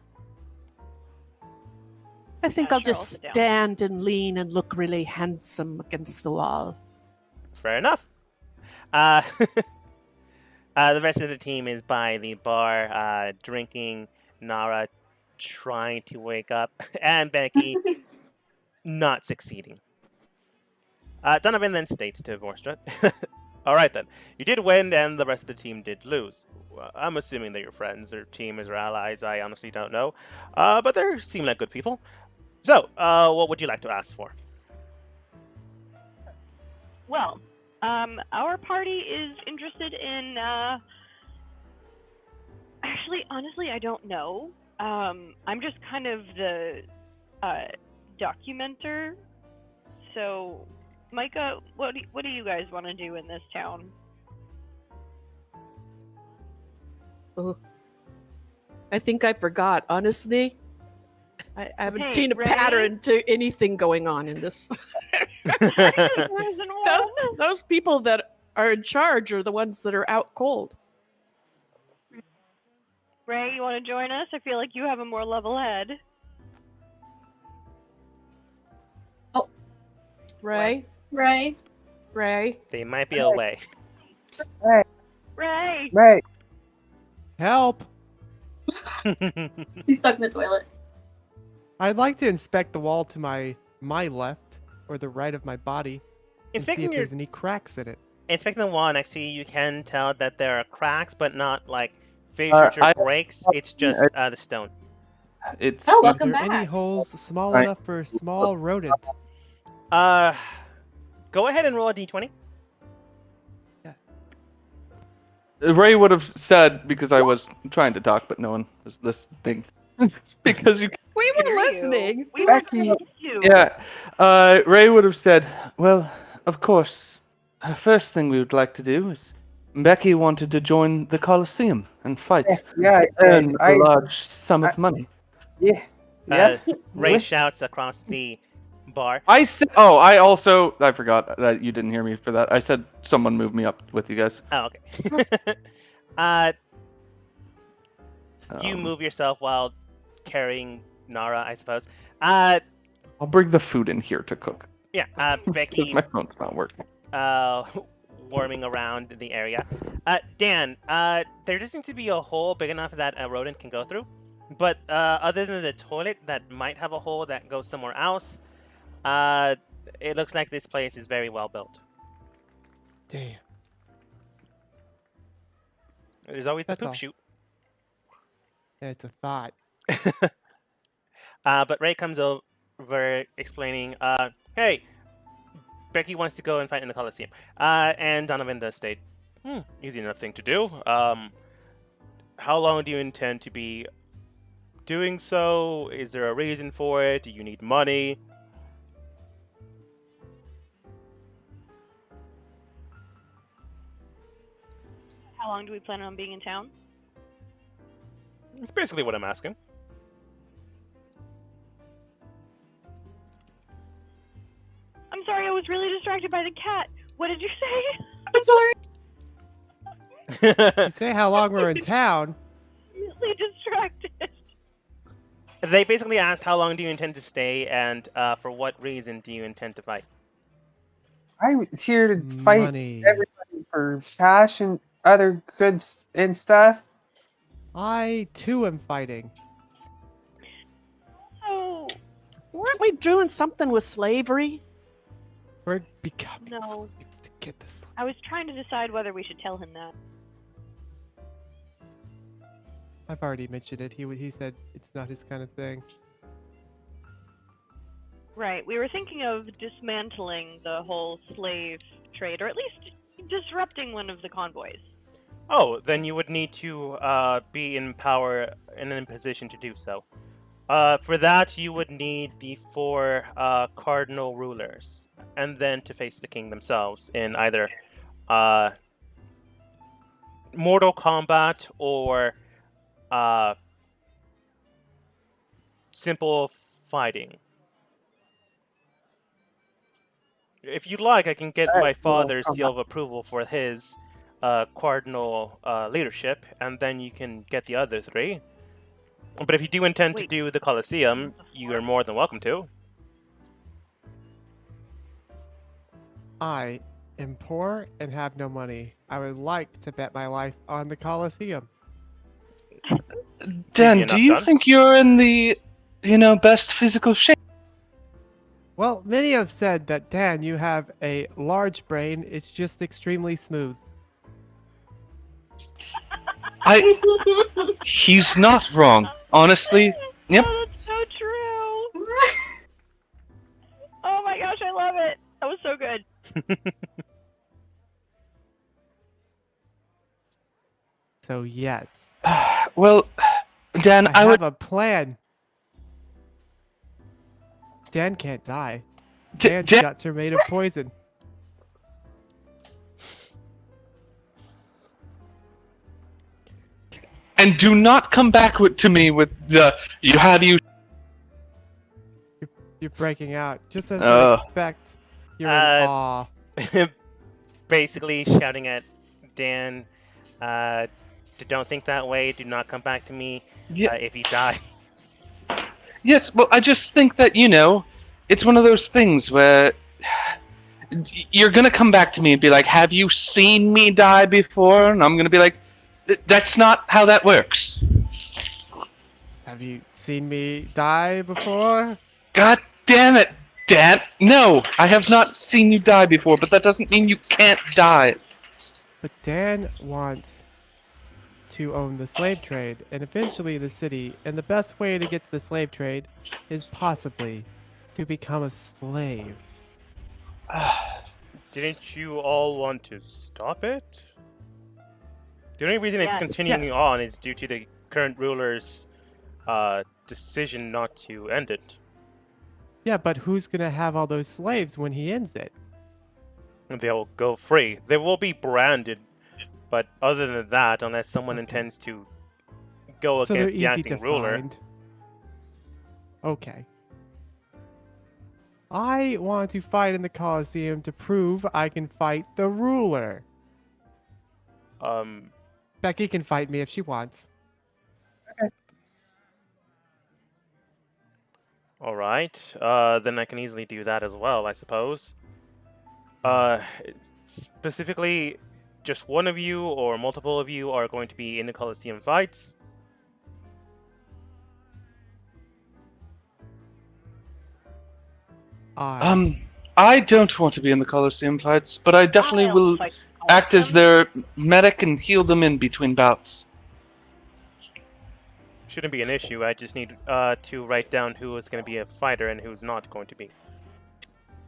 I think Yeah, I'll sure, I'll just sit down. stand and lean and look really handsome against the wall. Fair enough. The rest of the team is by the bar, drinking. Nara trying to wake up, and Becky not succeeding. Donovan then states to Vorstra, "All right then, you did win, and the rest of the team did lose. I'm assuming they're your friends, or teammates, or allies. I honestly don't know, but they seem like good people. So, what would you like to ask for?" Well, Our party is interested in, actually, honestly, I don't know. I'm just kind of the, documenter. So, Micah, what do you guys want to do in this town? I think I forgot. Honestly, I haven't Okay, seen a Ray? pattern to anything going on in this. those people that are in charge are the ones that are out cold. Ray, you want to join us? I feel like you have a more level head. Ray, Ray. They might be away. Ray! Right. Help! He's stuck in the toilet. I'd like to inspect the wall to my left or the right of my body and see Inspecting if your there's any cracks in it. inspecting the wall next to you, you can tell that there are cracks, but not like fissures or breaks. It's just the stone. It's Oh, Are welcome there any back. holes small Right. enough for a small rodent? Go ahead and roll a d20. Ray would have said, because I was trying to talk, but no one was listening. Because you. we Can were hear you. listening. We were Becky. listening to you. Yeah. Ray would have said, well, of course, the first thing we would like to do is Becky wanted to join the Colosseum and fight. Yeah, Earn I- a large sum of money. yeah. Yeah. Ray shouts across the bar. I forgot that you didn't hear me for that. I said someone moved me up with you guys. Oh, okay. You move yourself while carrying Nara, I suppose. I'll bring the food in here to cook. Yeah, Because Becky my phone's not working. warming around the area. Dan, there doesn't seem to be a hole big enough that a rodent can go through. But other than the toilet that might have a hole that goes somewhere else, it looks like this place is very well built. Damn. There's always the That's poop all. chute. It's a thought. But Ray comes over explaining, hey, Becky wants to go and fight in the Coliseum. And Donovan does state, easy enough thing to do. How long do you intend to be doing so? Is there a reason for it? Do you need money? How long do we plan on being in town? It's basically what I'm asking. I'm sorry, I was really distracted by the cat. What did you say? I'm sorry. You say how long we're in town. Really distracted. They basically asked, how long do you intend to stay, and for what reason do you intend to fight? I'm here to fight Money. everybody for cash and other goods and stuff. I too am fighting. Oh, Weren't we doing something with slavery? We're becoming No. slaves to get this. I was trying to decide whether we should tell him that. I've already mentioned it. He said it's not his kind of thing. Right, we were thinking of dismantling the whole slave trade, or at least disrupting one of the convoys. Oh, then you would need to be in power and in a position to do so. For that, you would need the 4 cardinal rulers, and then to face the king themselves in either mortal combat or simple fighting. If you'd like, I can get my father's seal of approval for his cardinal leadership, and then you can get the other 3. But if you do intend to Wait. do the Colosseum, you are more than welcome to. I am poor and have no money. I would like to bet my life on the Colosseum. Dan, enough do you done? think you're in the, best physical shape? Well, many have said that, Dan, you have a large brain. It's just extremely smooth. He's not wrong. Honestly, yep. Oh, that's so true. Oh my gosh, I love it. That was so good. So yes, Well, Dan, I I would. have a plan. Dan can't die. D- Dan's Dan, guts are made of poison. and do not come back to me with the you. You're breaking out. Just as Uh. I expect, you're in Uh, awe. Basically shouting at Dan, uh, don't think that way. Do not come back to me Yeah. if you die. Yes. Well, I just think that it's one of those things where you're gonna come back to me and be like, "Have you seen me die before?" And I'm gonna be like, "That's not how that works." Have you seen me die before? God damn it, Dan! No, I have not seen you die before, but that doesn't mean you can't die. But Dan wants to own the slave trade and eventually the city, and the best way to get to the slave trade is possibly to become a slave. Didn't you all want to stop it? The only reason it's Yeah. continuing Yes. on is due to the current ruler's decision not to end it. Yeah, but who's gonna have all those slaves when he ends it? They'll go free. They will be branded, but other than that, unless someone Okay. intends to go So they're against the easy acting to ruler. find. Okay. I want to fight in the Colosseum to prove I can fight the ruler. Becky can fight me if she wants. All right. Then I can easily do that as well, I suppose. Specifically, just one of you or multiple of you are going to be in the Colosseum fights. I don't want to be in the Colosseum fights, but I definitely I'll will fight act as them. their medic and heal them in between bouts. Shouldn't be an issue. I just need to write down who is going to be a fighter and who's not going to be.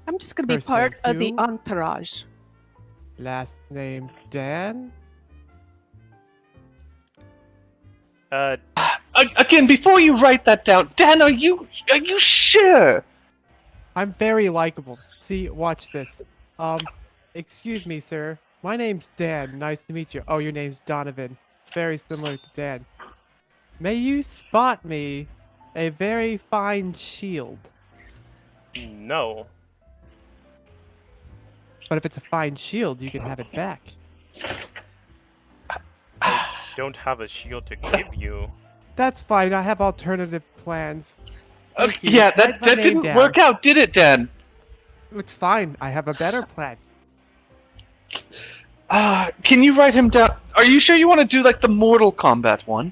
I'm just going to be First part name of the Hugh. entourage. Last name Dan. Again, before you write that down, Dan, are you sure? I'm very likable. See, watch this. Excuse me, sir. My name's Dan. Nice to meet you. Oh, your name's Donovan. It's very similar to Dan. May you spot me a very fine shield. No. But if it's a fine shield, you can have it back. Don't have a shield to give you. That's fine. I have alternative plans. Thank you. Yeah, Write that my name didn't down. work out, did it, Dan? It's fine. I have a better plan. Can you write him down? Are you sure you want to do like the Mortal Kombat one?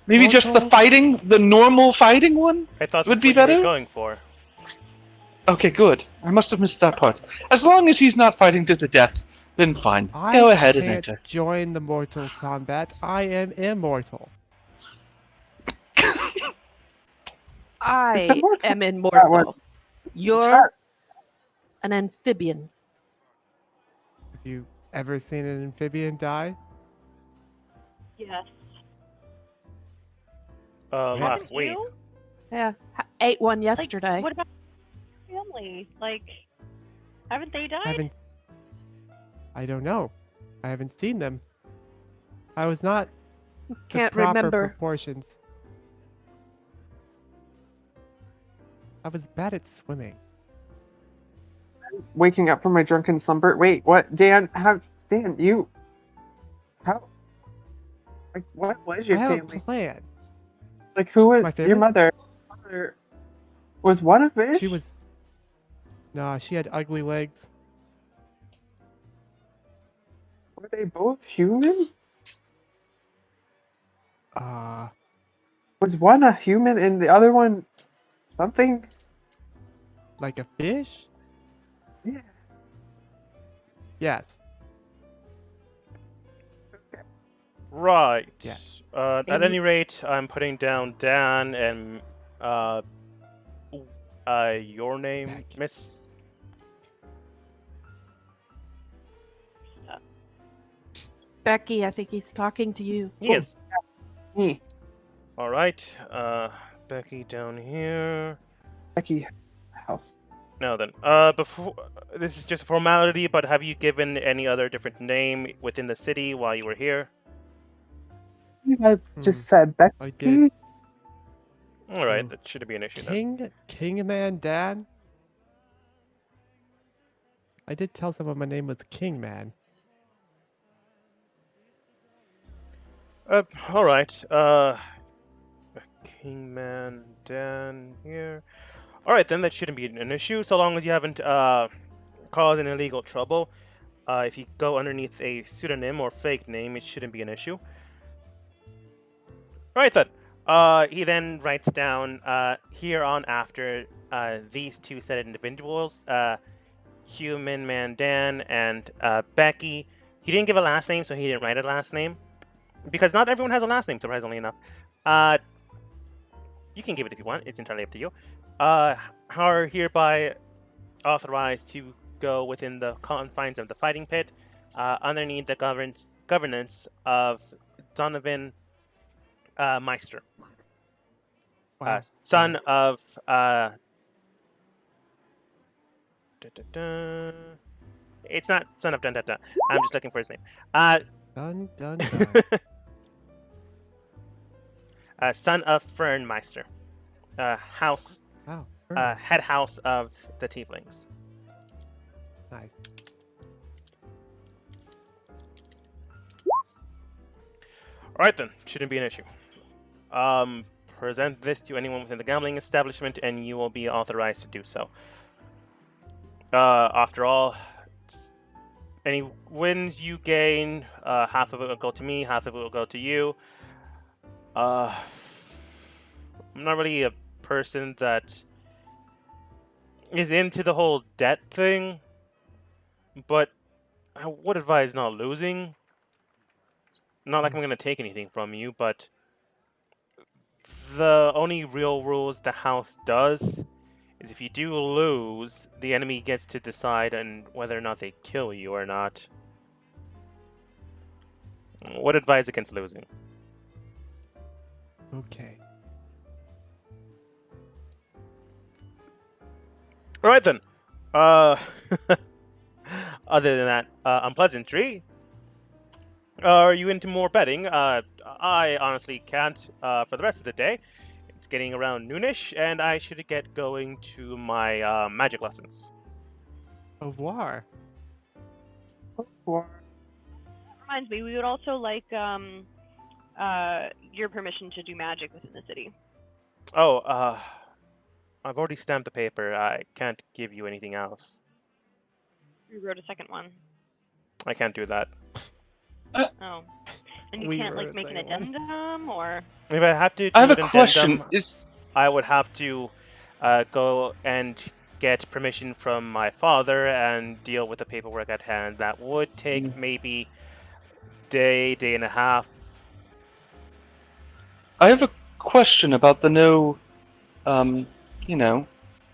Maybe just the Mortal? fighting, the normal fighting one? I thought Would that's be what you better? were going for. Okay, good. I must have missed that part. As long as he's not fighting to the death, then fine. Go ahead and can't enter. join the Mortal Kombat. I am immortal. I mortal- am That immortal. You're an amphibian. Have you ever seen an amphibian die? Yes. Last Haven't week. you? Yeah, ate one yesterday. Like, what about family? Like, haven't they died? I don't know. I haven't seen them. I was not the Can't proper remember. proportions. I was bad at swimming. Waking up from my drunken slumber. Wait, what? Dan, you... How... Like, what was I your have family? a plan. Like, who was... My Your family? mother... Was one a fish? She was. Nah, she had ugly legs. Were they both human? Was one a human and the other one... something? Like a fish? Yeah. Yes. Right. Yes. At Amy- any rate, I'm putting down Dan and your name, Beck. Miss. Becky, I think he's talking to you. He is. Me, All right. Becky down here. Becky, house. Now then, before this is just a formality, but have you given any other different name within the city while you were here? I just said Becky. I did. All right, Oh. that shouldn't be an issue then. Kingman Dan? I did tell someone my name was Kingman. All right. Kingman Dan here. All right, then that shouldn't be an issue so long as you haven't caused any illegal trouble. If you go underneath a pseudonym or fake name, it shouldn't be an issue. All right then. He then writes down here on after these two said individuals, Human Man Dan and Becky. He didn't give a last name, so he didn't write a last name. Because not everyone has a last name, surprisingly enough. You can give it if you want. It's entirely up to you. Are hereby authorized to go within the confines of the fighting pit underneath the governance of Donovan Meister, Wow. son of it's not son of dun. I'm just looking for his name. Dun, dun, dun. Son of Fernmeister, house, Wow. head house of the Tieflings. Nice. All right then, shouldn't be an issue. Present this to anyone within the gambling establishment, and you will be authorized to do so. After all, any wins you gain, half of it will go to me, half of it will go to you. I'm not really a person that is into the whole debt thing, but I would advise not losing. Not like I'm going to take anything from you, but the only real rules the house does is if you do lose, the enemy gets to decide on whether or not they kill you or not. Would advise against losing. Okay. All right then. Other than that unpleasantry, are you into more betting? I honestly can't for the rest of the day. It's getting around noonish, and I should get going to my magic lessons. Au revoir. Reminds me, we would also like your permission to do magic within the city. Oh, I've already stamped the paper. I can't give you anything else. We wrote a second one. I can't do that. Oh. And you We can't, wrote like, a make an second one. addendum, or... If I have to do I have an a question. addendum, I would have to go and get permission from my father and deal with the paperwork at hand. That would take maybe day and a half. I have a question about the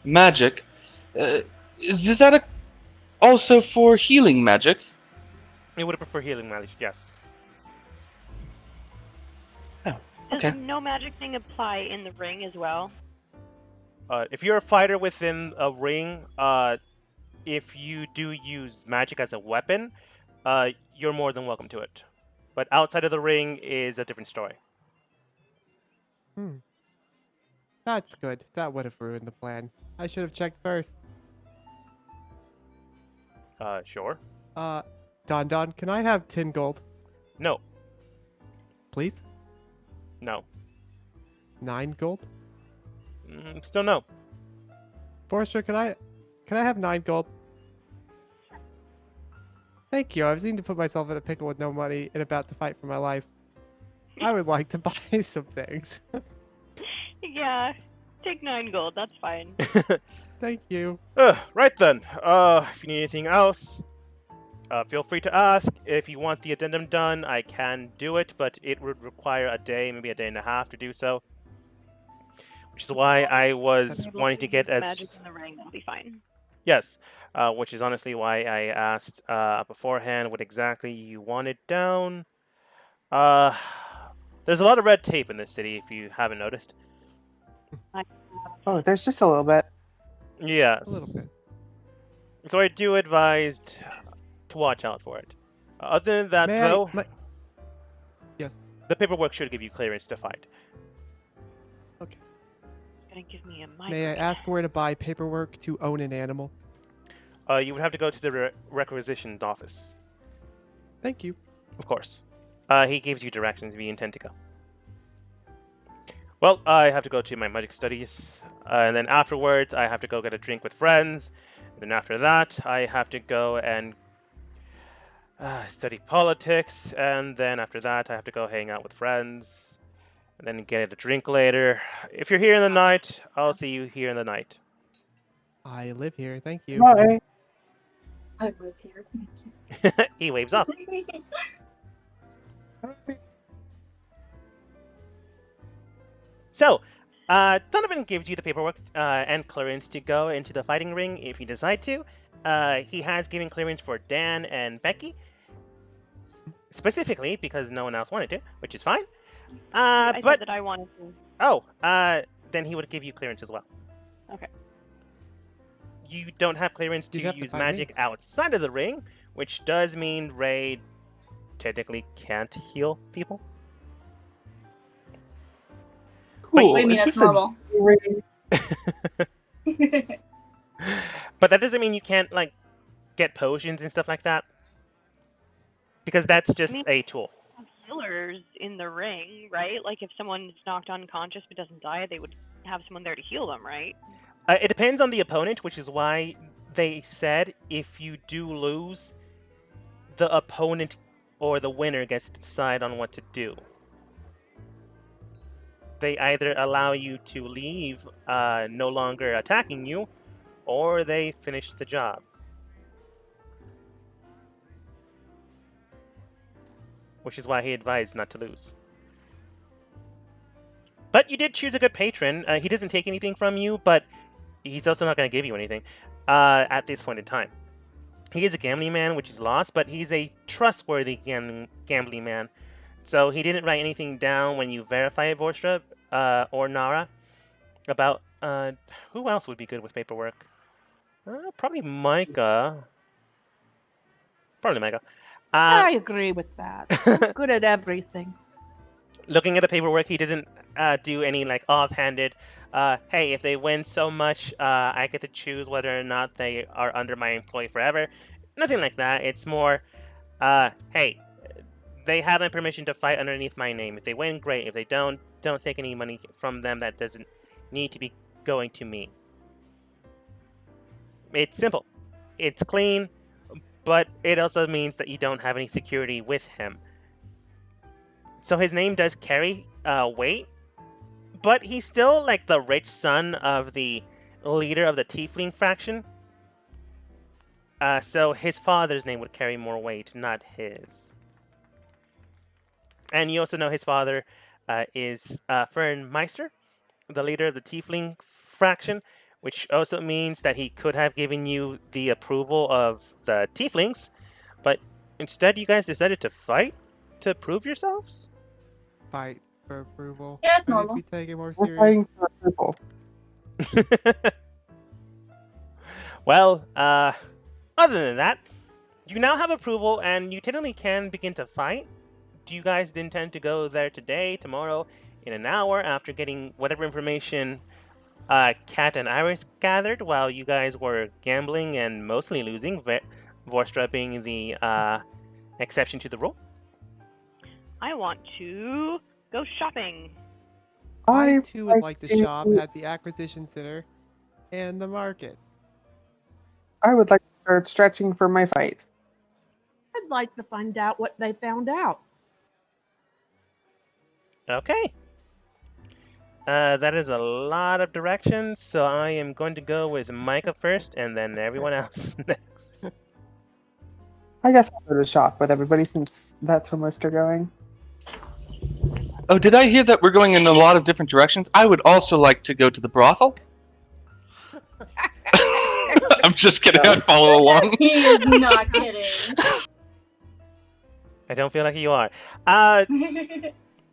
magic. Is that also for healing magic? It would prefer healing magic, yes. Okay. Does no magic thing apply in the ring as well? If you're a fighter within a ring, if you do use magic as a weapon, you're more than welcome to it. But outside of the ring is a different story. That's good. That would have ruined the plan. I should have checked first. Sure. Don, can I have 10 gold, No. please? No. 9 gold? Still no. Forrester, can I have 9 gold? Thank you. I was needing to put myself in a pickle with no money and about to fight for my life. I would like to buy some things. Yeah, take 9 gold, that's fine. Thank you. Right then. If you need anything else, feel free to ask. If you want the addendum done, I can do it, but it would require a day, maybe a day and a half to do so. Which is why I was wanting to get as... Magic in the ring, that'll be fine. Yes, which is honestly why I asked beforehand what exactly you wanted down. Uh, there's a lot of red tape in this city, if you haven't noticed. Oh, there's just a little bit. Yes. A little bit. So I do advise to watch out for it. Other than that, though, Yes. the paperwork should give you clearance to fight. Okay. Gonna give me a mic. May I ask where to buy paperwork to own an animal? You would have to go to the requisition office, Thank you. of course. He gives you directions if you intend to go. Well, I have to go to my magic studies, and then afterwards I have to go get a drink with friends. And then after that, I have to go and study politics, and then after that, I have to go hang out with friends, and then get a drink later. If you're here in the night, I'll see you here in the night. I live here. Thank you. Bye. I live here. He waves off. So, Donovan gives you the paperwork and clearance to go into the fighting ring if you decide to. He has given clearance for Dan and Becky, specifically because no one else wanted to, which is fine. I But said that I wanted to. then he would give you clearance as well. Okay. You don't have clearance You to have to use fight me. magic outside of the ring, which does mean Ray technically can't heal people. Cool. What do you mean Is that's this a normal? ring? But that doesn't mean you can't like get potions and stuff like that, because that's just mean- a tool. Healers in the ring, right? Like if someone's knocked unconscious but doesn't die, they would have someone there to heal them, right? It depends on the opponent, which is why they said if you do lose, the opponent or the winner gets to decide on what to do. They either allow you to leave, no longer attacking you, or they finish the job. Which is why he advised not to lose. But you did choose a good patron. He doesn't take anything from you, but he's also not going to give you anything at this point in time. He is a gambling man, which is lost, but he's a trustworthy gambling man. So he didn't write anything down when you verify it, Vorstra or Nara, about who else would be good with paperwork. Probably Micah. Probably Micah. I agree with that. I'm good at everything. Looking at the paperwork, he doesn't do any like offhanded. Hey, if they win so much, I get to choose whether or not they are under my employ forever. Nothing like that. It's more, hey, they have my permission to fight underneath my name. If they win, great. If they don't take any money from them. That doesn't need to be going to me. It's simple. It's clean, but it also means that you don't have any security with him. So his name does carry weight, but he's still like the rich son of the leader of the Tiefling faction. So his father's name would carry more weight, not his. And you also know his father is Fern Meister, the leader of the Tiefling faction, which also means that he could have given you the approval of the Tieflings, but instead you guys decided to fight to prove yourselves? Fight for approval. Yeah, it's I need to normal. be taken more We're serious. fighting for approval. Well, other than that, you now have approval and you technically can begin to fight. Do you guys intend to go there today, tomorrow, in an hour after getting whatever information Kat and Iris gathered while you guys were gambling and mostly losing, Vorstra being the exception to the rule? I want to go shopping. I too would like to shop at the acquisition center and the market. I would like to start stretching for my fight. I'd like to find out what they found out. Okay. That is a lot of directions, so I am going to go with Micah first and then everyone else next. I guess I'll go to shop with everybody since that's where most are going. Oh, did I hear that we're going in a lot of different directions? I would also like to go to the brothel. I'm just kidding. I'd follow along. He is not kidding. I don't feel like you are.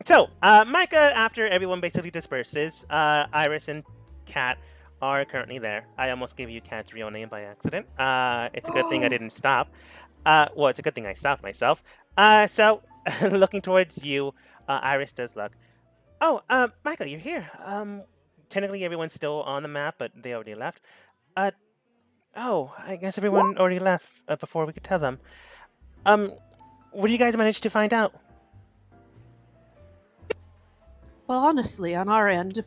So, Micah, after everyone basically disperses, Iris and Kat are currently there. I almost gave you Kat's real name by accident. It's a good thing I didn't stop. Well, it's a good thing I stopped myself. So, looking towards you, Iris does look. Oh, Micah, you're here. Technically everyone's still on the map, but they already left. Oh, I guess everyone already left before we could tell them. What do you guys manage to find out? Well, honestly, on our end,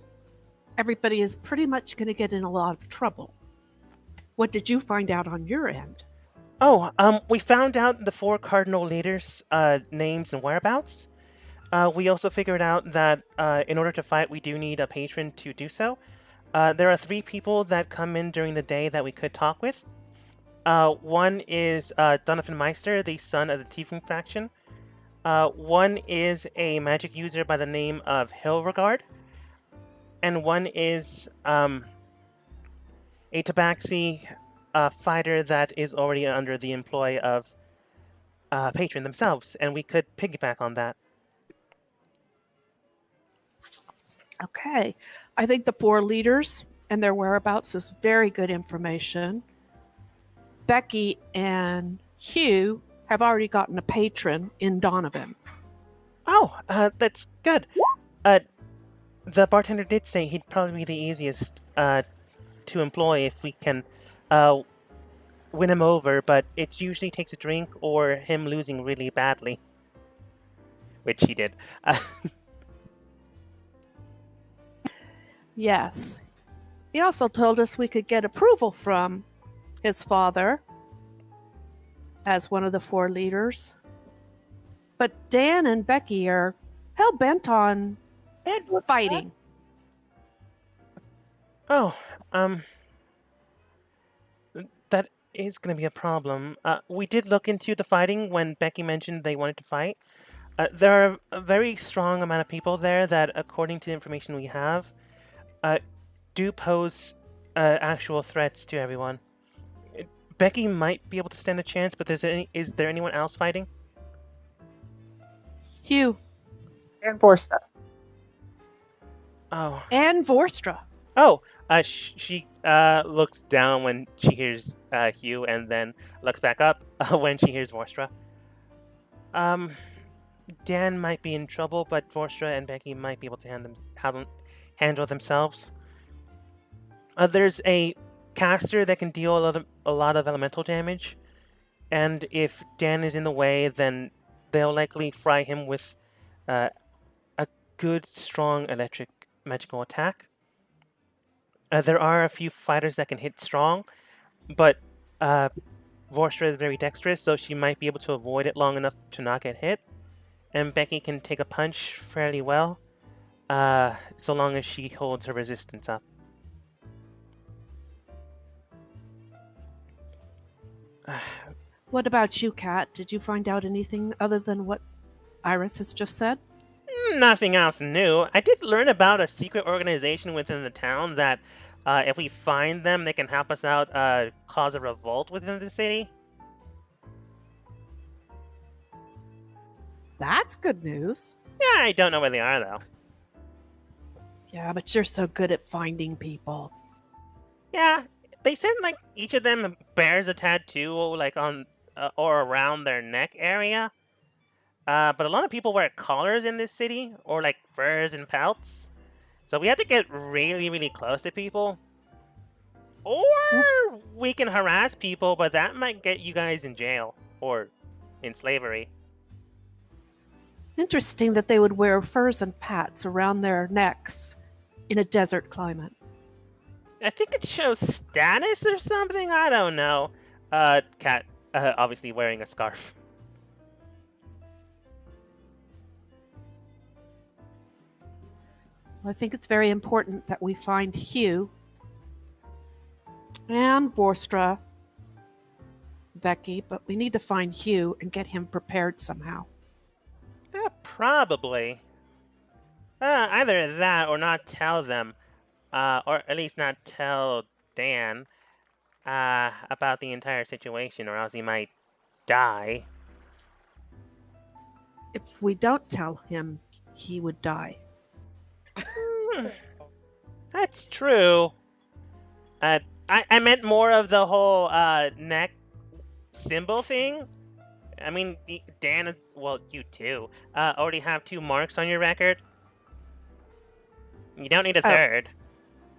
everybody is pretty much going to get in a lot of trouble. What did you find out on your end? Oh, we found out the 4 cardinal leaders' names and whereabouts. We also figured out that in order to fight, we do need a patron to do so. There are 3 people that come in during the day that we could talk with. One is Donovan Meister, the son of the Tiefling faction. One is a magic user by the name of Hilregard. And one is a Tabaxi fighter that is already under the employ of patron themselves, and we could piggyback on that. Okay. I think the 4 leaders and their whereabouts is very good information. Becky and Hugh have already gotten a patron in Donovan. Oh, that's good. The bartender did say he'd probably be the easiest to employ if we can win him over, but it usually takes a drink or him losing really badly. Which he did. Yes. He also told us we could get approval from his father as one of the 4 leaders. But Dan and Becky are hell-bent on fighting. Oh, that is going to be a problem. We did look into the fighting when Becky mentioned they wanted to fight. There are a very strong amount of people there that, according to the information we have, do pose actual threats to everyone. Becky might be able to stand a chance, but is there anyone else fighting? Hugh. And Forsta. Oh. And Vorstra. Oh, she looks down when she hears Hugh, and then looks back up when she hears Vorstra. Dan might be in trouble, but Vorstra and Becky might be able to handle themselves. There's a caster that can deal a lot of elemental damage, and if Dan is in the way, then they'll likely fry him with a good, strong electric magical attack. There are a few fighters that can hit strong, but Vorstra is very dexterous, so she might be able to avoid it long enough to not get hit. And Becky can take a punch fairly well, so long as she holds her resistance up. What about you, Kat? Did you find out anything other than what Iris has just said? Nothing else new. I did learn about a secret organization within the town that if we find them, they can help us out cause a revolt within the city. That's good news. Yeah, I don't know where they are, though. Yeah, but you're so good at finding people. Yeah, they said, like, each of them bears a tattoo, like, on or around their neck area. But a lot of people wear collars in this city, or, like, furs and pelts. So we have to get really, really close to people. Or we can harass people, but that might get you guys in jail. Or in slavery. Interesting that they would wear furs and pats around their necks in a desert climate. I think it shows status or something? I don't know. Cat, obviously wearing a scarf. I think it's very important that we find Hugh and Vorstra, Becky, but we need to find Hugh and get him prepared somehow. Probably. Either that or not tell them. Or at least not tell Dan. about the entire situation, or else he might die. If we don't tell him, he would die. That's true. I meant more of the whole neck symbol thing. I mean, Dan, well, you too, already have 2 marks on your record. You don't need a Oh. third.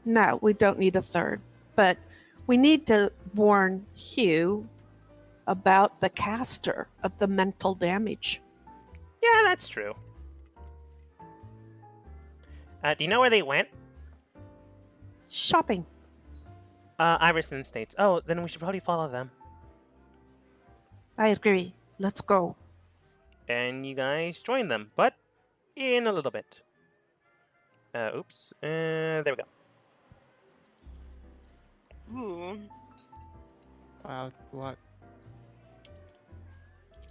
No, we don't need a third. But we need to warn Hugh about the caster of the mental damage. Yeah, that's true. Do you know where they went? Shopping. Iverson states. Oh, then we should probably follow them. I agree. Let's go. And you guys join them, but in a little bit. Oops. There we go. Ooh. Wow, it's a lot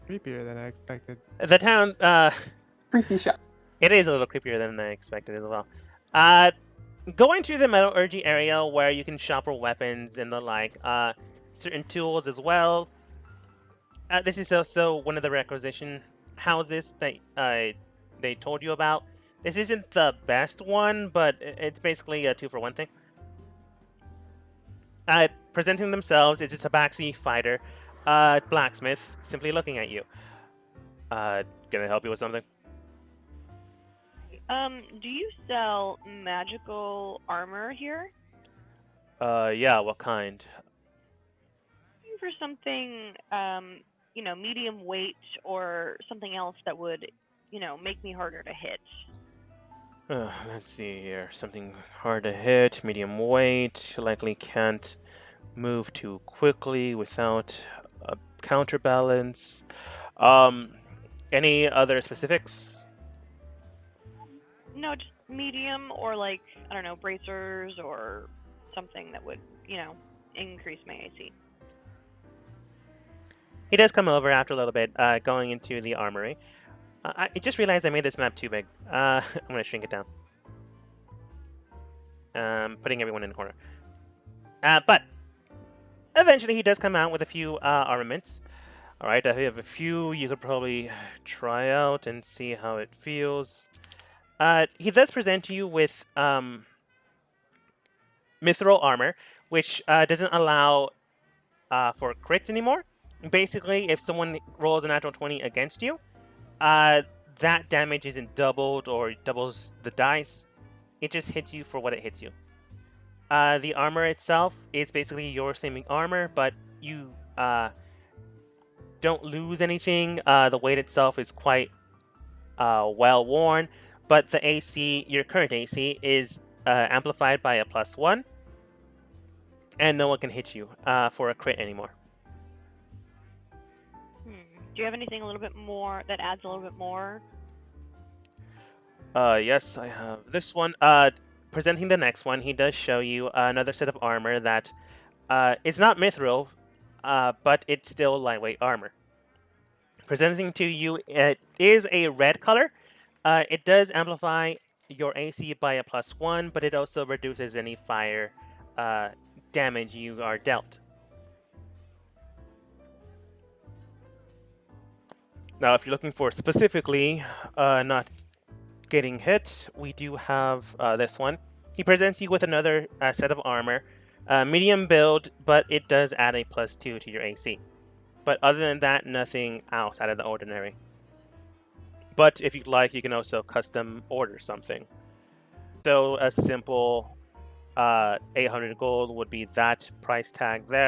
creepier than I expected. The town, Creepy shop. it is a little creepier than I expected as well. Going to the metallurgy area where you can shop for weapons and the like, certain tools as well. This is also one of the requisition houses that they told you about. This isn't the best one, but it's basically a 2-for-1 thing. Presenting themselves is a tabaxi fighter, blacksmith, simply looking at you. Can I help you with something? Do you sell magical armor here? Yeah, what kind? For something, medium weight or something else that would, make me harder to hit. Let's see here. Something hard to hit, medium weight, likely can't move too quickly without a counterbalance. Any other specifics? No, just medium or I don't know, bracers or something that would, increase my AC. He does come over after a little bit, going into the armory. I just realized I made this map too big. I'm going to shrink it down. Putting everyone in the corner. But eventually he does come out with a few armaments. Alright, I have a few you could probably try out and see how it feels. He does present to you with mithril armor, which doesn't allow for crits anymore. Basically, if someone rolls a natural 20 against you, that damage isn't doubled or doubles the dice. It just hits you for what it hits you. The armor itself is basically your same armor, but you don't lose anything. The weight itself is quite well worn, but the AC, your current AC, is amplified by a +1, and no one can hit you for a crit anymore. Do you have anything a little bit more that adds a little bit more? Yes, I have this one. Presenting the next one, he does show you another set of armor that is not mithril, but it's still lightweight armor. Presenting to you, it is a red color. It does amplify your AC by a +1, but it also reduces any fire damage you are dealt. Now, if you're looking for specifically not getting hit, we do have this one. He presents you with another set of armor. Medium build, but it does add a +2 to your AC. But other than that, nothing else out of the ordinary. But if you'd like, you can also custom order something. So a simple 800 gold would be that price tag there.